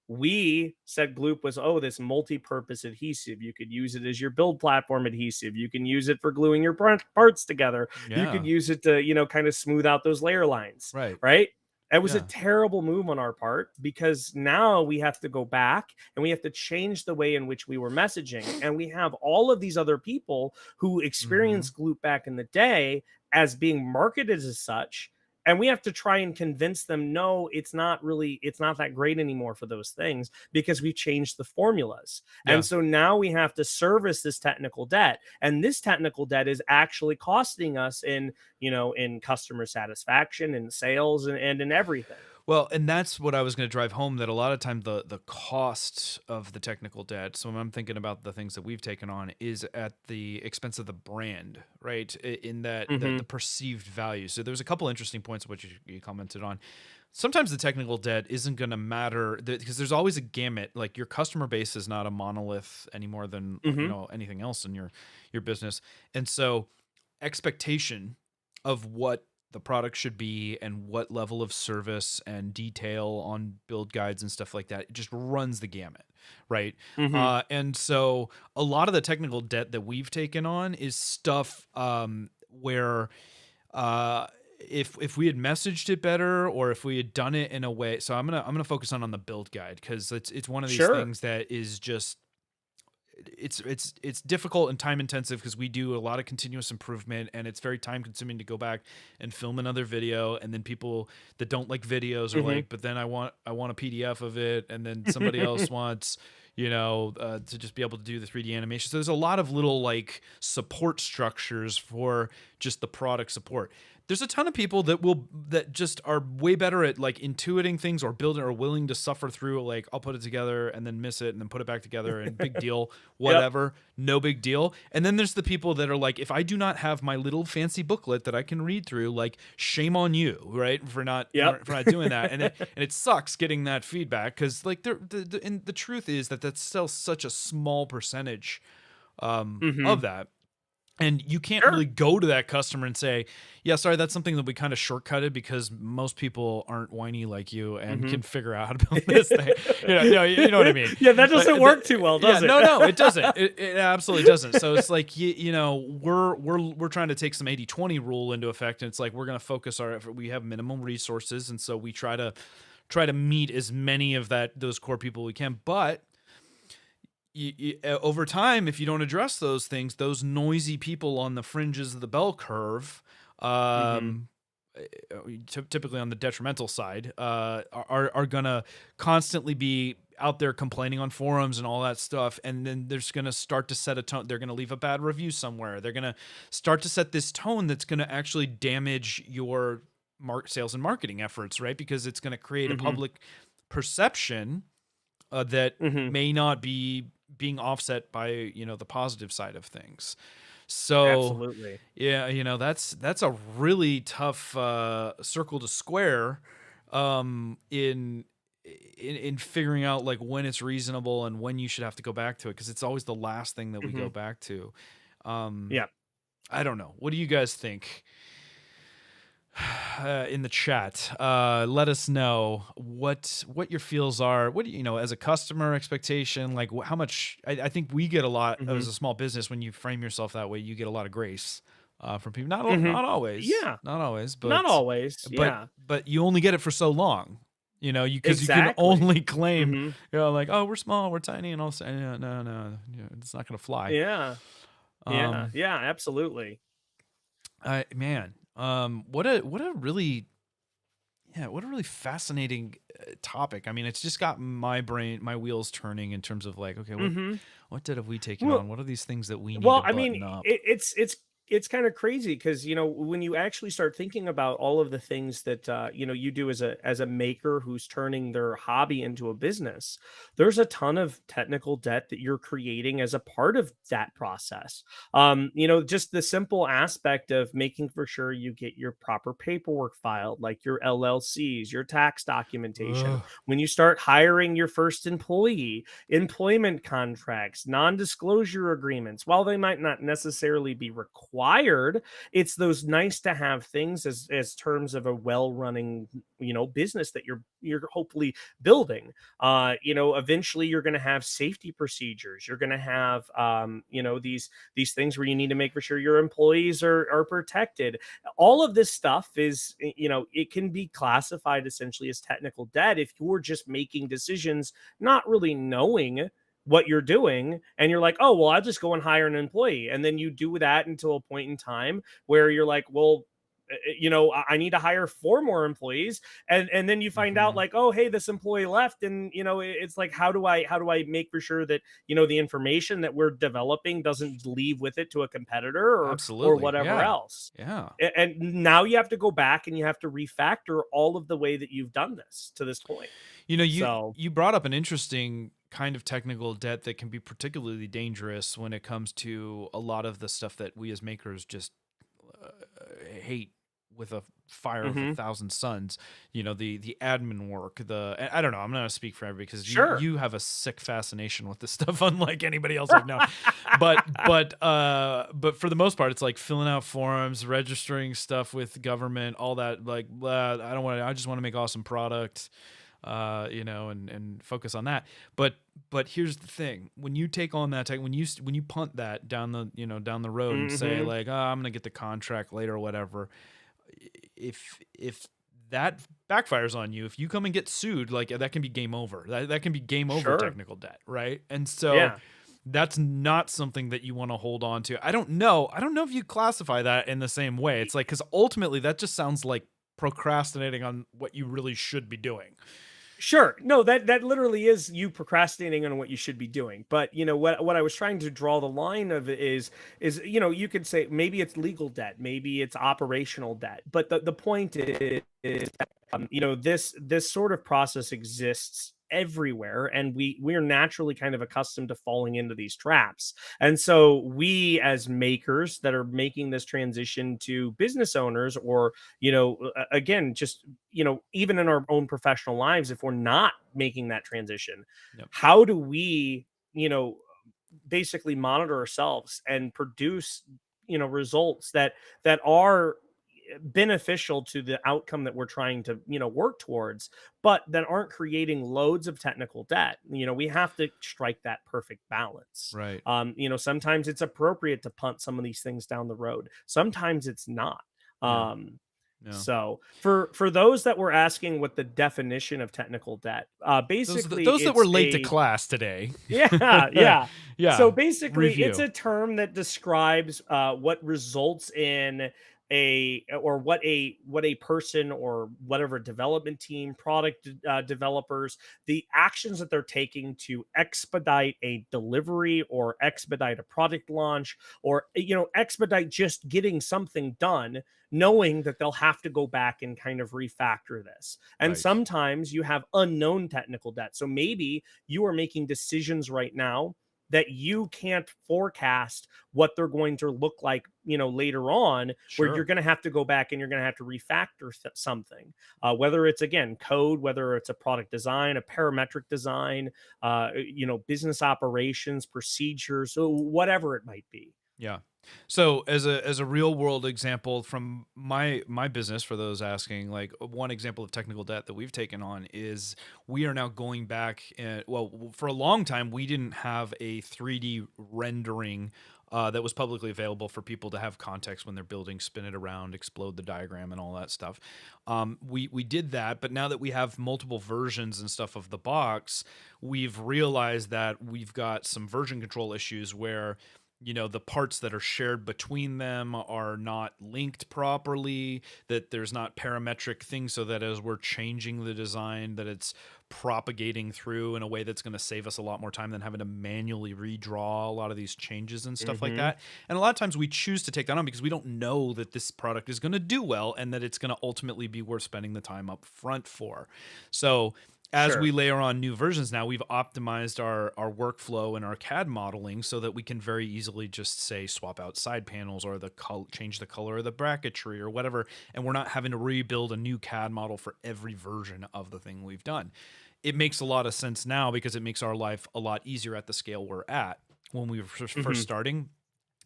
We said Gloop was, oh, this multi-purpose adhesive. You could use it as your build platform adhesive. You can use it for gluing your parts together. You could Yeah. use it to, kind of smooth out those layer lines, Right. right? It was a Yeah. terrible move on our part because now we have to go back and we have to change the way in which we were messaging. And we have all of these other people who Mm-hmm. experienced Gloop back in the day as being marketed as such. And we have to try and convince them, no, it's not that great anymore for those things because we've changed the formulas. And Yeah. so now we have to service this technical debt. And this technical debt is actually costing us in customer satisfaction and sales and in everything. Well, and that's what I was going to drive home, that a lot of time the cost of the technical debt. So when I'm thinking about the things that we've taken on is at the expense of the brand, right? In that the Hmm. perceived value. So there's a couple interesting points which you commented on. Sometimes the technical debt isn't going to matter because there's always a gamut. Like your customer base is not a monolith any more than Hmm. anything else in your business, and so expectation of what the product should be and what level of service and detail on build guides and stuff like that, it just runs the gamut, right? Hmm. And so a lot of the technical debt that we've taken on is stuff where uh if we had messaged it better or if we had done it in a way. So I'm gonna focus on the build guide because it's one of these Sure. things that is just it's difficult and time intensive because we do a lot of continuous improvement, and it's very time consuming to go back and film another video, and then people that don't like videos are like, but then I want a PDF of it, and then somebody else wants to just be able to do the 3D animation. So there's a lot of little like support structures for just the product support. There's a ton of people that just are way better at like intuiting things or building, or willing to suffer through, like, I'll put it together and then miss it and then put it back together and big deal, whatever, no big deal. And then there's the people that are like, if I do not have my little fancy booklet that I can read through, like, shame on you, right? For not doing that. And it sucks getting that feedback, because like the truth is that that's still such a small percentage of that. And you can't really go to that customer and say, yeah, sorry, that's something that we kind of shortcutted because most people aren't whiny like you and can figure out how to build this thing. You know what I mean? Yeah, that doesn't work too well, does it? No, it doesn't. It absolutely doesn't. So it's like, we're trying to take some 80-20 rule into effect. And it's like, we're going to focus our effort. We have minimum resources. And so we try to meet as many of those core people we can. But over time, if you don't address those things, those noisy people on the fringes of the bell curve, typically on the detrimental side, are gonna constantly be out there complaining on forums and all that stuff, and then they're going to start to set a tone. They're going to leave a bad review somewhere. They're going to start to set this tone that's going to actually damage your sales and marketing efforts, right? Because it's going to create a public perception that may not be being offset by the positive side of things. So absolutely, yeah, that's a really tough circle to square in figuring out like when it's reasonable and when you should have to go back to it, because it's always the last thing that we go back to. I don't know. What do you guys think? In the chat, let us know what your feels are. What do you as a customer expectation, like how much? I think we get a lot as a small business. When you frame yourself that way, you get a lot of grace from people. Not always, not always, but you only get it for so long. Because you can only claim, like, oh, we're small, we're tiny, and I'll say, no, it's not gonna fly. Absolutely. What a really fascinating topic. I mean, it's just got my wheels turning in terms of like, okay, what debt have we taken on? What are these things that we need to button up? It's kind of crazy because when you actually start thinking about all of the things that you do as a maker who's turning their hobby into a business, there's a ton of technical debt that you're creating as a part of that process. Just the simple aspect of making for sure you get your proper paperwork filed, like your LLCs, your tax documentation. When you start hiring your first employee, employment contracts, non-disclosure agreements, while they might not necessarily be required, it's those nice to have things as terms of a well-running business that you're hopefully building. Eventually you're going to have safety procedures. You're going to have these things where you need to make for sure your employees are protected. All of this stuff is it can be classified essentially as technical debt if you're just making decisions not really knowing what you're doing, and you're like, oh, well, I'll just go and hire an employee. And then you do that until a point in time where you're like, well, I need to hire 4 more employees. And then you find out like, oh, hey, this employee left. And, it's like, how do I make for sure that, the information that we're developing doesn't leave with it to a competitor or whatever else. Yeah. And now you have to go back and you have to refactor all of the way that you've done this to this point. You brought up an interesting kind of technical debt that can be particularly dangerous when it comes to a lot of the stuff that we as makers just hate with a fire of 1,000 suns. The admin work, I don't know, I'm not gonna speak for everybody because you have a sick fascination with this stuff unlike anybody else I've known. but for the most part, it's like filling out forms, registering stuff with government, all that. Like, I just want to make awesome product. And focus on that. But here's the thing: when you take on that when you punt that down the road and say like, oh, I'm gonna get the contract later or whatever, if that backfires on you, if you come and get sued, like that can be game over. That can be game over technical debt, right? And so that's not something that you want to hold on to. I don't know if you classify that in the same way. It's like, because ultimately that just sounds like procrastinating on what you really should be doing. Sure. No, that literally is you procrastinating on what you should be doing. But what I was trying to draw the line of it is you could say maybe it's legal debt, maybe it's operational debt. But the point is this sort of process exists everywhere, and we're naturally kind of accustomed to falling into these traps. And so we, as makers that are making this transition to business owners, or again, just even in our own professional lives, if we're not making that transition, Yep. how do we you know basically monitor ourselves and produce results that are beneficial to the outcome that we're trying to work towards, but that aren't creating loads of technical debt. We have to strike that perfect balance. Right. Sometimes it's appropriate to punt some of these things down the road, sometimes it's not. Yeah. um Yeah. so for those that were asking what the definition of technical debt, basically Those that were it's late to a class today. yeah, yeah. So Yeah. basically, it's Review. a term that describes what results in what a person or whatever development team, product developers, the actions that they're taking to expedite a delivery or expedite a product launch, or expedite just getting something done, knowing that they'll have to go back and kind of refactor this. And Right. sometimes you have unknown technical debt. So maybe you are making decisions right now that you can't forecast what they're going to look like later on, where you're Sure. going to have to go back and you're going to have to refactor something, whether it's again code, whether it's a product design, a parametric design, business operations procedures, so whatever it might be. Yeah. So as a real world example from my business, for those asking, like one example of technical debt that we've taken on is we are now going back and, well, for a long time we didn't have a 3D rendering that was publicly available for people to have context when they're building, spin it around, explode the diagram, and all that stuff. We did that, but now that we have multiple versions and stuff of the box, we've realized that we've got some version control issues where the parts that are shared between them are not linked properly, that there's not parametric things, so that as we're changing the design, that it's propagating through in a way that's going to save us a lot more time than having to manually redraw a lot of these changes and stuff like Hmm. that. And a lot of times we choose to take that on because we don't know that this product is going to do well and that it's going to ultimately be worth spending the time up front for. So as we Sure. layer on new versions now, we've optimized our workflow and our CAD modeling so that we can very easily just say swap out side panels or change the color of the bracketry or whatever, and we're not having to rebuild a new CAD model for every version of the thing we've done. It makes a lot of sense now because it makes our life a lot easier at the scale we're at. When we were first Hmm. starting,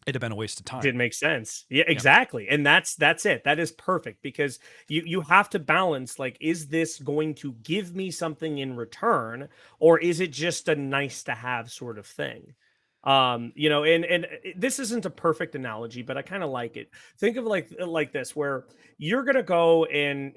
it'd have been a waste of time. Did make sense. Yeah, Yeah. exactly. And that's it. That is perfect, because you have to balance, like, is this going to give me something in return, or is it just a nice to have sort of thing? This isn't a perfect analogy, but I kind of like it. Think of like this, where you're going to go and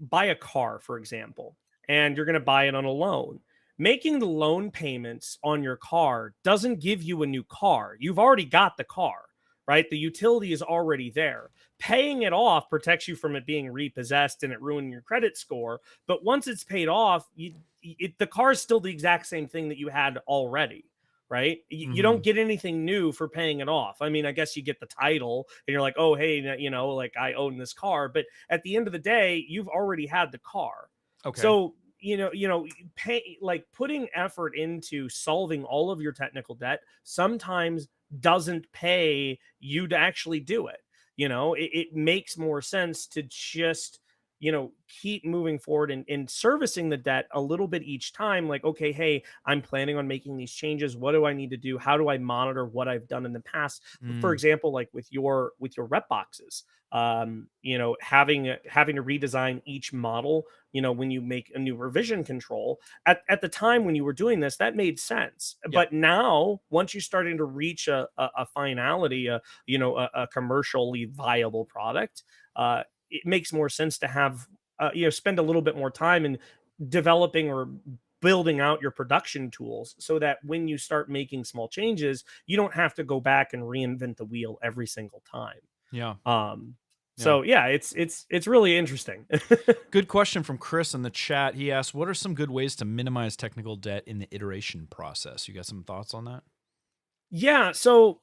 buy a car, for example, and you're going to buy it on a loan. Making the loan payments on your car doesn't give you a new car. You've already got the car, right? The utility is already there. Paying it off protects you from it being repossessed and it ruining your credit score. But once it's paid off, the car is still the exact same thing that you had already, right? You Mm-hmm. don't get anything new for paying it off. I mean, I guess you get the title and you're like, oh, hey, like, I own this car. But at the end of the day, you've already had the car. Okay. So, pay, like, putting effort into solving all of your technical debt sometimes doesn't pay you to actually do it. It makes more sense to just keep moving forward and servicing the debt a little bit each time. Like, okay, hey, I'm planning on making these changes. What do I need to do? How do I monitor what I've done in the past? For Mm. example, like with your rep boxes, having to redesign each model, when you make a new revision control. At the time when you were doing this, that made sense. Yeah. But now, once you're starting to reach a finality, a commercially viable product, it makes more sense to have spend a little bit more time in developing or building out your production tools so that when you start making small changes, you don't have to go back and reinvent the wheel every single time. Yeah. Um, Yeah. so yeah, it's really interesting. Good question from Chris in the chat. He asked, what are some good ways to minimize technical debt in the iteration process? You got some thoughts on that? Yeah, so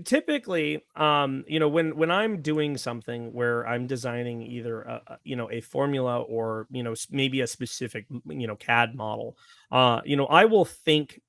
typically, when I'm doing something where I'm designing either a formula or maybe a specific CAD model, I will think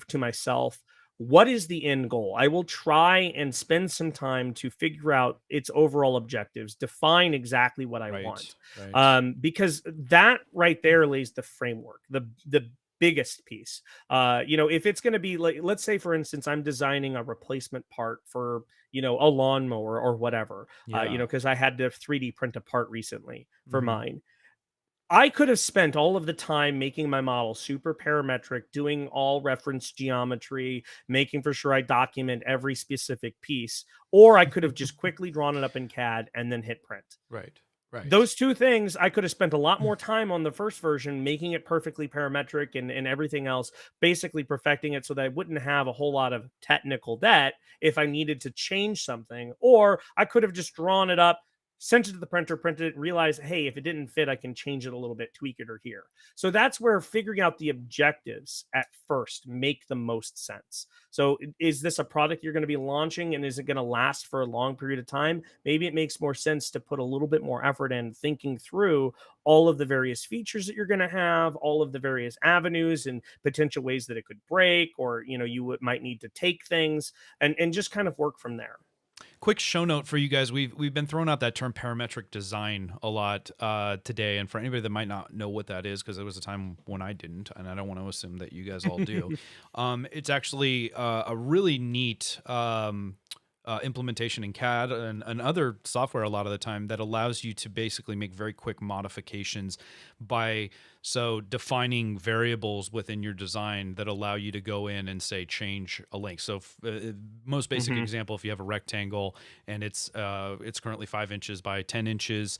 to myself, what is the end goal? I will try and spend some time to figure out its overall objectives, define exactly what I Right. want, Right. because that right there lays the framework, the biggest piece. If it's going to be like, let's say for instance, I'm designing a replacement part for a lawnmower or whatever, Yeah. because I had to 3D print a part recently for Mm-hmm. mine. I could have spent all of the time making my model super parametric, doing all reference geometry, making for sure I document every specific piece, or I could have just quickly drawn it up in CAD and then hit print. Right. Right. Those two things, I could have spent a lot more time on the first version, making it perfectly parametric and everything else, basically perfecting it so that I wouldn't have a whole lot of technical debt if I needed to change something. Or I could have just drawn it up, sent it to the printer, printed it, realized, hey, if it didn't fit, I can change it a little bit, tweak it or here. So that's where figuring out the objectives at first make the most sense. So is this a product you're going to be launching and is it going to last for a long period of time? Maybe it makes more sense to put a little bit more effort in thinking through all of the various features that you're going to have, all of the various avenues and potential ways that it could break, or might need to take things and just kind of work from there. Quick show note for you guys. We've been throwing out that term parametric design a lot today, and for anybody that might not know what that is, because there was a time when I didn't, and I don't want to assume that you guys all do. It's actually a really neat implementation in CAD and other software a lot of the time that allows you to basically make very quick modifications by defining variables within your design that allow you to go in and say change a length. So most basic example, if you have a rectangle and it's currently 5 inches by 10 inches,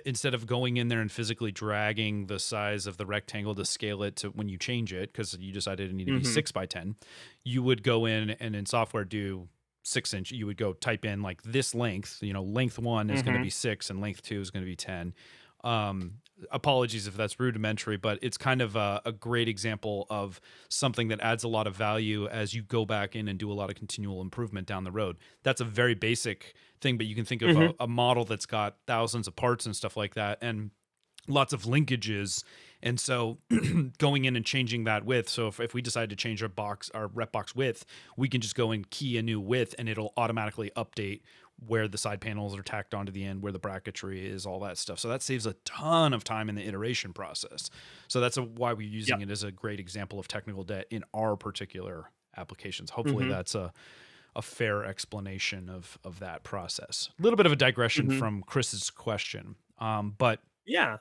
instead of going in there and physically dragging the size of the rectangle to scale it to when you change it, because you decided it needed to be 6 by 10, you would go in and in software do 6 inch. You would go type in like this length, length 1 is going to be 6 and length 2 is going to be 10. Apologies if that's rudimentary, but it's kind of a great example of something that adds a lot of value as you go back in and do a lot of continual improvement down the road. That's a very basic thing, but you can think of a model that's got thousands of parts and stuff like that, and lots of linkages. And so going in and changing that width. So if we decide to change our rep box width, we can just go and key a new width and it'll automatically update where the side panels are tacked onto the end, where the bracketry is, all that stuff. So that saves a ton of time in the iteration process. So that's why we're using it as a great example of technical debt in our particular applications. Hopefully that's a fair explanation of that process. A little bit of a digression from Chris's question. But yeah.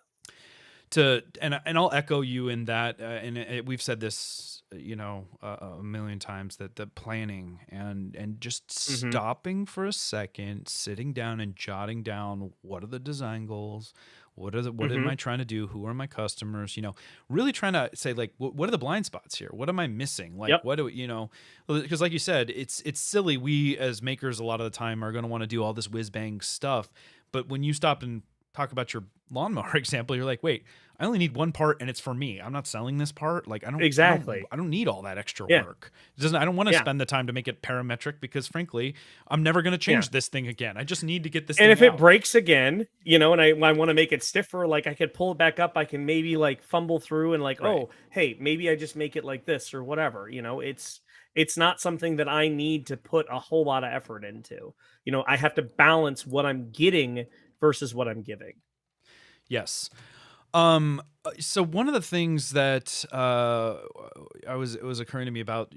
And I'll echo you in that, we've said this, a million times, that the planning and just stopping for a second, sitting down and jotting down what are the design goals, what am I trying to do, who are my customers, really trying to say like what are the blind spots here, what am I missing, like what do because like you said, it's silly. We as makers a lot of the time are going to want to do all this whiz bang stuff, but when you stop and talk about your lawnmower example, you're like, wait, I only need one part and it's for me. I'm not selling this part. Like I don't need all that extra work. I don't want to spend the time to make it parametric because frankly, I'm never going to change this thing again. I just need to get this thing and if out. it breaks again, and I want to make it stiffer, like I could pull it back up. I can maybe like fumble through and like, oh, hey, maybe I just make it like this or whatever. It's not something that I need to put a whole lot of effort into. I have to balance what I'm getting versus what I'm giving. Yes. So one of the things that it was occurring to me about,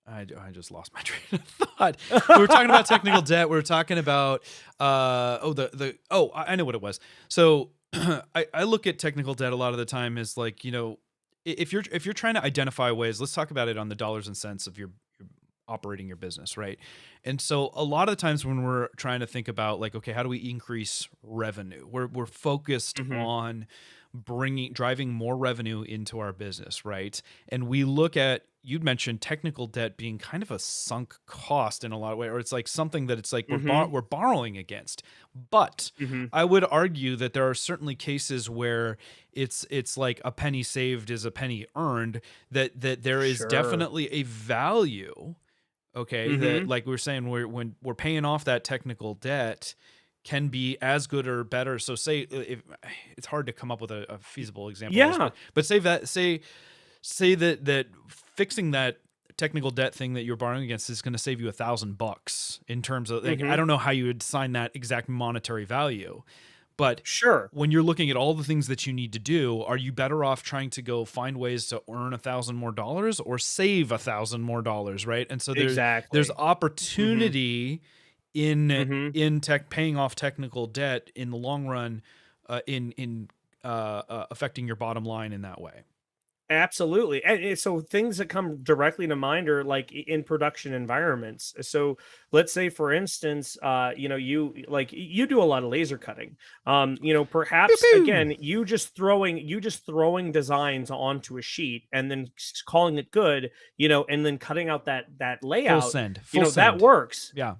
I just lost my train of thought. We were talking about technical debt. We were talking about I know what it was. So I look at technical debt a lot of the time as like, if you're trying to identify ways, let's talk about it on the dollars and cents of your operating your business, right? And so a lot of the times when we're trying to think about like, okay, how do we increase revenue? We're focused on driving more revenue into our business, right? And we look at, you'd mentioned technical debt being kind of a sunk cost in a lot of ways, or it's like something that it's like Mm-hmm. we're borrowing against. But Mm-hmm. I would argue that there are certainly cases where it's like a penny saved is a penny earned, that there is Sure. definitely a value, okay, that Mm-hmm. like we were saying, when we're paying off that technical debt can be as good or better. So say if it's hard to come up with a feasible example of this, Yeah. but say that fixing that technical debt thing that you're borrowing against is going to save you $1,000 in terms of, like, I Mm-hmm. don't know how you would assign that exact monetary value, but Sure. when you're looking at all the things that you need to do, are you better off trying to go find ways to earn $1,000 more or save $1,000 more, right? And so there's Exactly. Mm-hmm. opportunity in Mm-hmm. paying off technical debt in the long run, affecting your bottom line in that way. Absolutely. And so things that come directly to mind are like in production environments. So let's say, for instance, you do a lot of laser cutting. Pew Perhaps pew. again, you just throwing designs onto a sheet and then calling it good, and then cutting out that Full layout, send. Full that send. works. Yeah.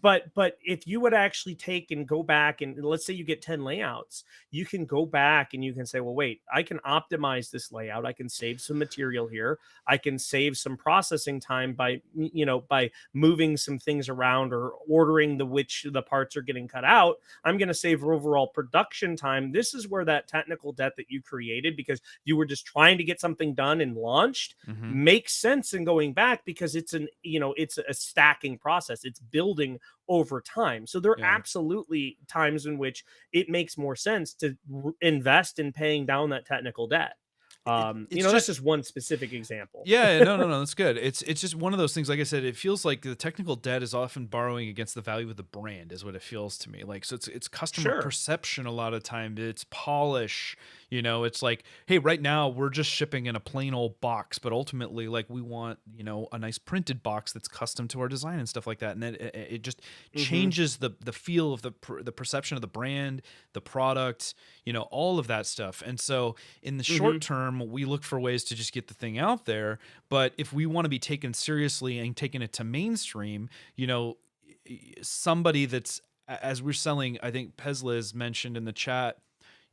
But if you would actually take and go back and let's say you get 10 layouts, you can go back and you can say, well, wait, I can optimize this layout. I can save some material here. I can save some processing time by moving some things around or ordering which the parts are getting cut out. I'm going to save overall production time. This is where that technical debt that you created because you were just trying to get something done and launched Mm-hmm. makes sense in going back because it's a stacking process. It's building over time. So there are Yeah. absolutely times in which it makes more sense to invest in paying down that technical debt. It's That's just just one specific example. Yeah, no, that's good. It's just one of those things. Like I said, it feels like the technical debt is often borrowing against the value of the brand, is what it feels to me. Like, so it's customer Sure. perception a lot of time. It's polish. It's like, hey, right now we're just shipping in a plain old box, but ultimately, like, we want a nice printed box that's custom to our design and stuff like that. And then it just Hmm. changes the feel of the perception of the brand, the product, all of that stuff. And so in the short Hmm. term, we look for ways to just get the thing out there. But if we want to be taken seriously and taking it to mainstream, somebody that's, as we're selling, I think Pezla mentioned in the chat,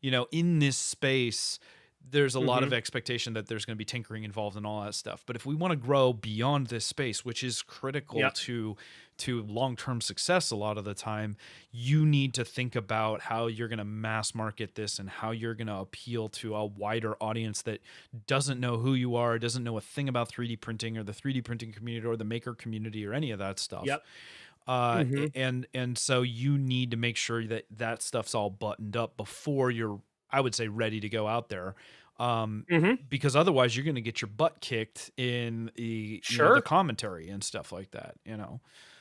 in this space, there's a lot Hmm. of expectation that there's going to be tinkering involved and all that stuff. But if we want to grow beyond this space, which is critical Yep. to long-term success a lot of the time, you need to think about how you're going to mass market this and how you're going to appeal to a wider audience that doesn't know who you are, doesn't know a thing about 3D printing or the 3D printing community or the maker community or any of that stuff. Yep. Hmm. And so you need to make sure that that stuff's all buttoned up before you're, I would say, ready to go out there. Um, Hmm. because otherwise you're going to get your butt kicked in the Sure. commentary and stuff like that,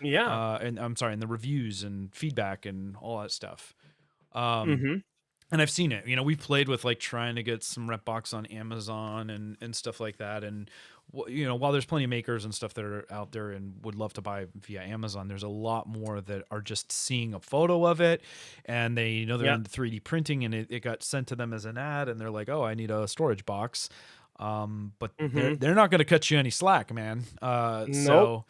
Yeah. and I'm sorry, in the reviews and feedback and all that stuff. Um, Hmm. and I've seen it. We've played with like trying to get some rep box on Amazon and stuff like that. And while there's plenty of makers and stuff that are out there and would love to buy via Amazon, there's a lot more that are just seeing a photo of it, and they know they're Yep. into 3D printing, and it got sent to them as an ad, and they're like, "Oh, I need a storage box." But they're Hmm. they're not going to cut you any slack, man. Nope.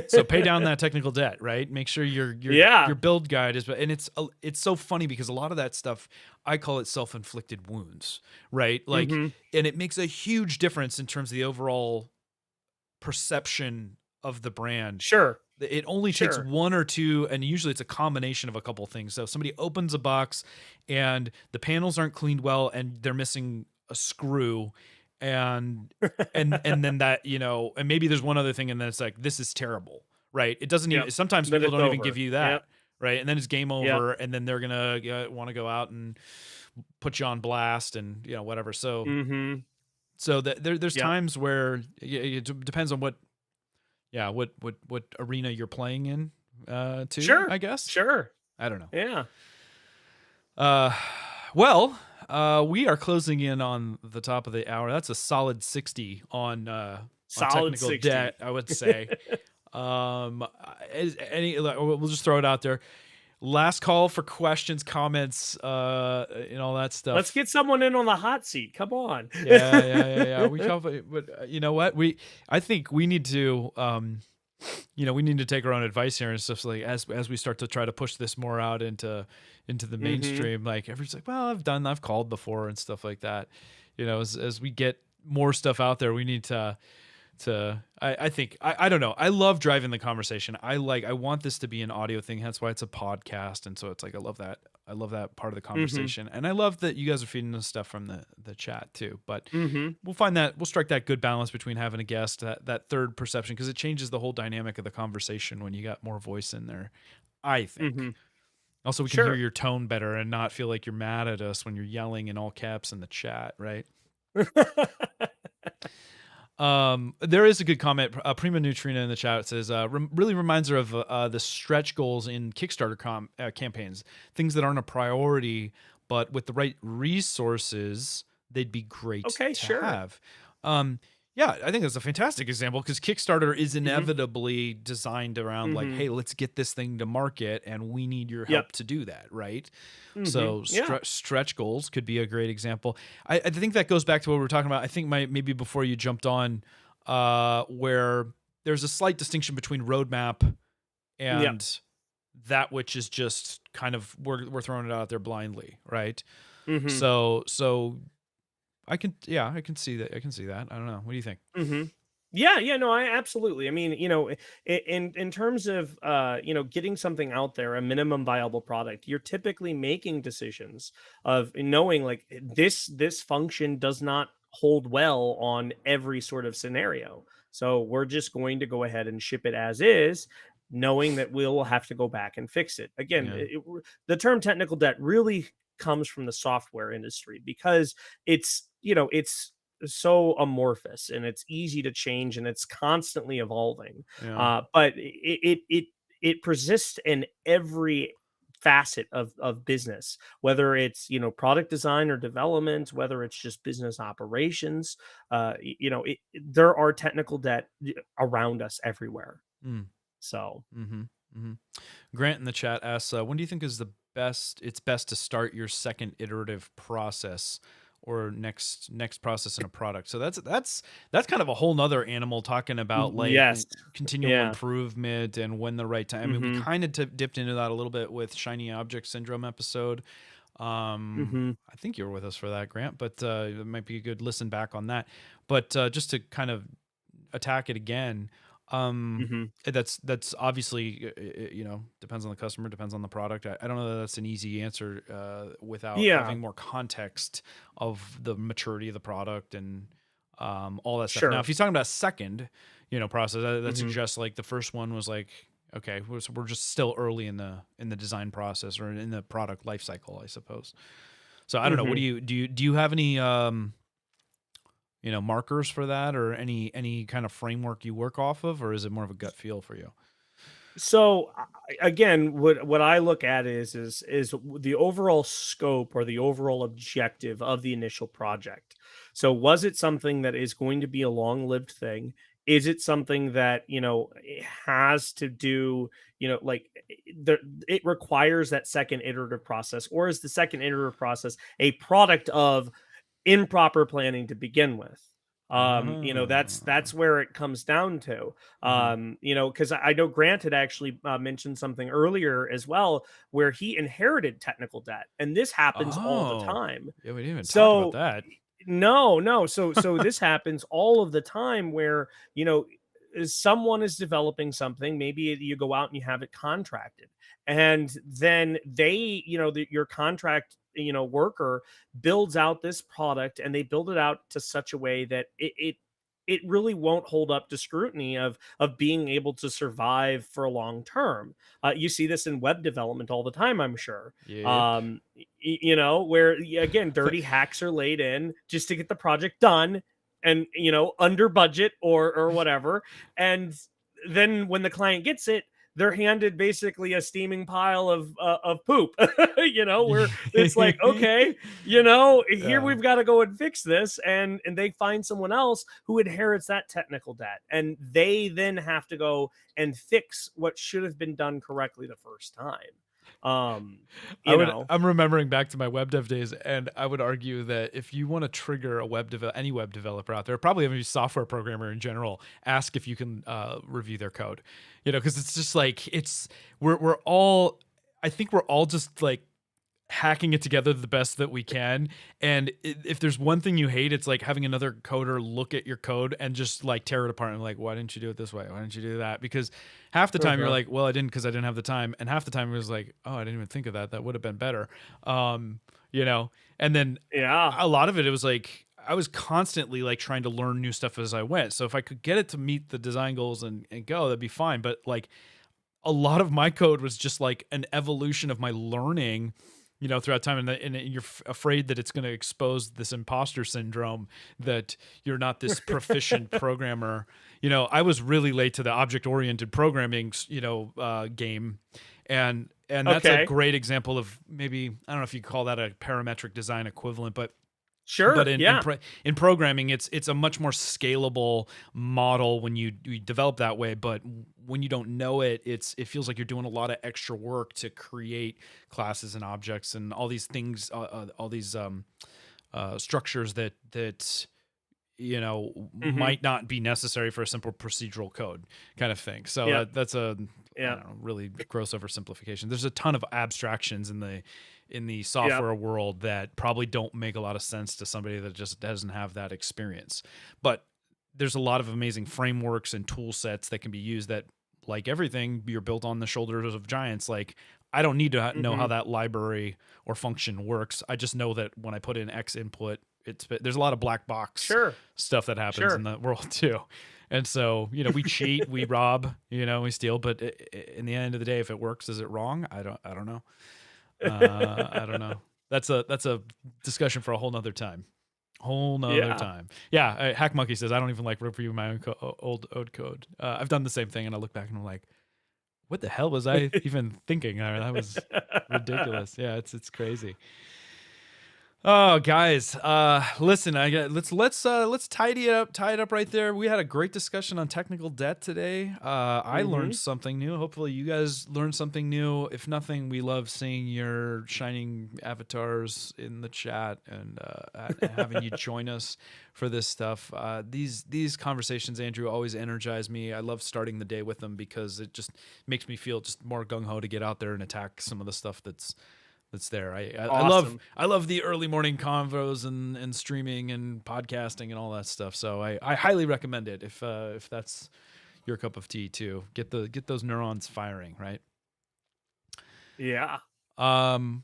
So pay down that technical debt, right? Make sure your Yeah. build guide is, and it's so funny because a lot of that stuff, I call it self-inflicted wounds, right? Like, Hmm. and it makes a huge difference in terms of the overall perception of the brand. Sure. It only takes Sure. one or two, and usually it's a combination of a couple things. So if somebody opens a box and the panels aren't cleaned well and they're missing a screw, and and then that, and maybe there's one other thing, and then it's like, this is terrible, right? It doesn't even, Yep. sometimes Then people it's don't even give over. you Yep. that, right? And then it's game Yep. over, and then they're gonna want to go out and put you on blast and whatever. Hmm. So that there's Yep. times where it depends on what arena you're playing in, too, Sure. I guess. Sure. I don't know. Yeah. Uh, well, we are closing in on the top of the hour. That's a solid 60 on Solid technical 60. debt, I would say. Is any, we'll just throw it out there. last call for questions, comments, and all that Let's stuff. get someone in on the hot seat. Come on. Yeah. We talk, but you know what? I think we need to, we need to take our own advice here and stuff, like as we start to try to push this more out into the Hmm. mainstream. Like everybody's like, well, I've called before and stuff like that. As we get more stuff out there, we need I think I don't know. I love driving the conversation. I want this to be an audio thing. That's why it's a podcast. And so it's like, I love that. I love that part of the Hmm. conversation. And I love that you guys are feeding us stuff from the chat too. But Hmm. we'll strike that good balance between having a guest, that third perception, because it changes the whole dynamic of the conversation when you got more voice in there, I think. Hmm. Also, we can hear Sure. your tone better and not feel like you're mad at us when you're yelling in all caps in the chat, right? There is a good comment. Prima Neutrina in the chat says, really reminds her of the stretch goals in Kickstarter campaigns, things that aren't a priority, but with the right resources, they'd be great Okay, to sure. have. Um, yeah, I think that's a fantastic example because Kickstarter is Hmm. inevitably designed around like, Hmm. hey, let's get this thing to market, and we need your Yep. help to do that, right? Hmm. So Yeah. stretch goals could be a great example. I think that goes back to what we were talking about. I think maybe before you jumped on, where there's a slight distinction between roadmap Yep. and that which is just kind of we're throwing it out there blindly, right? Hmm. So I can see that. I can see that. I don't know. What do you think? Hmm. Yeah, yeah, no, I absolutely. I mean, in terms of getting something out there, a minimum viable product, you're typically making decisions of knowing like this function does not hold well on every sort of scenario. So we're just going to go ahead and ship it as is, knowing that we'll have to go back and fix it. Again, Yeah. the term technical debt really comes from the software industry because it's so amorphous and it's easy to change and it's constantly evolving. Yeah. But it persists in every facet of business, whether it's product design or development, whether it's just business operations. There are technical debt around us everywhere. Mm. So Mm-hmm. Mm-hmm. Grant in the chat asks, when do you think is the best? It's best to start your second iterative process or next process in a product. So that's kind of a whole nother animal talking about like yes, continual yeah. improvement and when the right time. I mean, we Hmm. kind of dipped into that a little bit with shiny object syndrome episode. Hmm. I think you were with us for that, Grant, but it might be a good listen back on that. But just to kind of attack it again, Hmm. that's obviously depends on the customer, depends on the product. I don't know that that's an easy answer without Yeah, having more context of the maturity of the product and all that stuff. Now if sure. he's talking about second process, that Hmm. suggests like the first one was like, okay, we're just still early in the design process or in the product life cycle, I suppose. So I don't know, what Hmm. do you have any markers for that, or any kind of framework you work off of, or is it more of a gut feel for you? So again, what I look at is the overall scope or the overall objective of the initial project. So was it something that is going to be a long-lived thing? Is it something that it has to do, like it requires that second iterative process, or is the second iterative process a product of improper planning to begin with? That's Ah. where it comes down to. Hmm. Because I know Grant had actually mentioned something earlier as well, where he inherited technical debt, and this happens all the Oh, time. yeah, we didn't even talk about So that. no. So this happens all of the time where, someone is developing something, maybe you go out and you have it contracted. And then your contract, worker builds out this product and they build it out to such a way that it really won't hold up to scrutiny of being able to survive for a long term. You see this in web development all the time, I'm sure. Yep. Where again, dirty hacks are laid in just to get the project done and under budget or whatever. And then when the client gets it, they're handed basically a steaming pile of poop. Where it's like, okay, here Yeah. we've got to go and fix this, and they find someone else who inherits that technical debt, and they then have to go and fix what should have been done correctly the first time. Um, you know, I'm remembering back to my web dev days, and I would argue that if you want to trigger a any web developer out there, probably any software programmer in general, ask if you can review their code. You know, because it's just like we're all, I think we're all just like hacking it together the best that we can. And if there's one thing you hate, it's like having another coder look at your code and just like tear it apart and like, why didn't you do it this way? Why didn't you do that? Because half the time you're like, well, I didn't because I didn't have the time. And half the time it was like, oh, I didn't even think of that. That would have been better. You know, and then a lot of it was like, I was constantly like trying to learn new stuff as I went. So if I could get it to meet the design goals and go, that'd be fine. But like a lot of my code was just like an evolution of my learning, you know, throughout time, and you're afraid that it's going to expose this imposter syndrome, that you're not this proficient programmer. You know, I was really late to the object-oriented programming, you know, game, and that's a great example of, maybe, I don't know if you call that a parametric design equivalent, but sure. But in programming, it's a much more scalable model when you develop that way. But when you don't know it, it feels like you're doing a lot of extra work to create classes and objects and all these things, all these structures that you know might not be necessary for a simple procedural code kind of thing. So that's a I don't know, really gross oversimplification. There's a ton of abstractions in the software world that probably don't make a lot of sense to somebody that just doesn't have that experience. But there's a lot of amazing frameworks and tool sets that can be used that, like everything, you're built on the shoulders of giants. Like, I don't need to know how that library or function works. I just know that when I put in X input, there's a lot of black box stuff that happens in the world too. And so, you know, we cheat, we rob, you know, we steal, but in the end of the day, if it works, is it wrong? I don't know. I don't know. That's a discussion for a whole nother time. Yeah. Hack Monkey says, I don't even like reviewing my own old code. I've done the same thing, and I look back and I'm like, what the hell was I even thinking? That was ridiculous. Yeah, it's crazy. Oh, guys, listen, let's tidy it up right there. We had a great discussion on technical debt today. I learned something new. Hopefully you guys learned something new. If nothing, we love seeing your shining avatars in the chat and having you join us for this stuff. These conversations, Andrew, always energize me. I love starting the day with them because it just makes me feel just more gung-ho to get out there and attack some of the stuff that's there. I love the early morning convos and streaming and podcasting and all that stuff. So I highly recommend it if that's your cup of tea too. Get those neurons firing, right? Yeah. Awesome.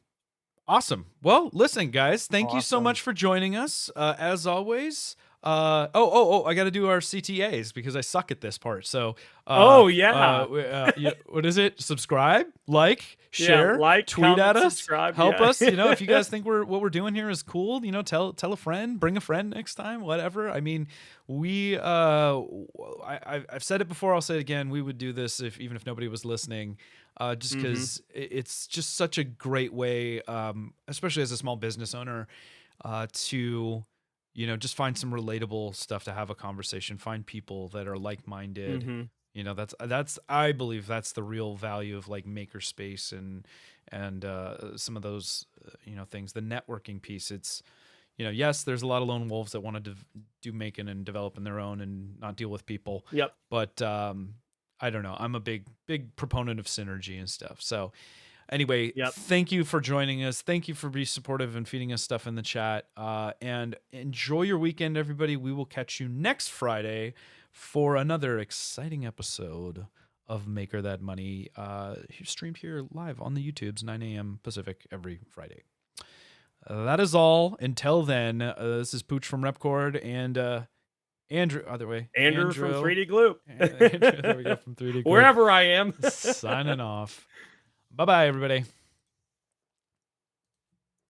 Well, listen, guys, thank you so much for joining us. As always. I got to do our CTAs because I suck at this part. So, what is it? Subscribe, like, share, tweet comment, at us, help us. You know, if you guys think what we're doing here is cool, you know, tell a friend, bring a friend next time, whatever. I mean, I've said it before, I'll say it again. We would do this even if nobody was listening. Just because it's just such a great way, especially as a small business owner, to, you know, just find some relatable stuff to have a conversation, find people that are like-minded. You know, I believe that's the real value of like makerspace and some of those, you know, things, the networking piece. It's, you know, yes, there's a lot of lone wolves that want to do making and developing their own and not deal with people. Yep. But, I don't know. I'm a big proponent of synergy and stuff. So anyway, thank you for joining us. Thank you for being supportive and feeding us stuff in the chat. And enjoy your weekend, everybody. We will catch you next Friday for another exciting episode of Maker That Money, streamed here live on the YouTubes, 9 a.m. Pacific every Friday. That is all. Until then, this is Pooch from Repkord and Andrew, other way. Andrew from 3D Gloop. Andrew, there we go, from 3D Gloop. Wherever I am. Signing off. Bye-bye, everybody.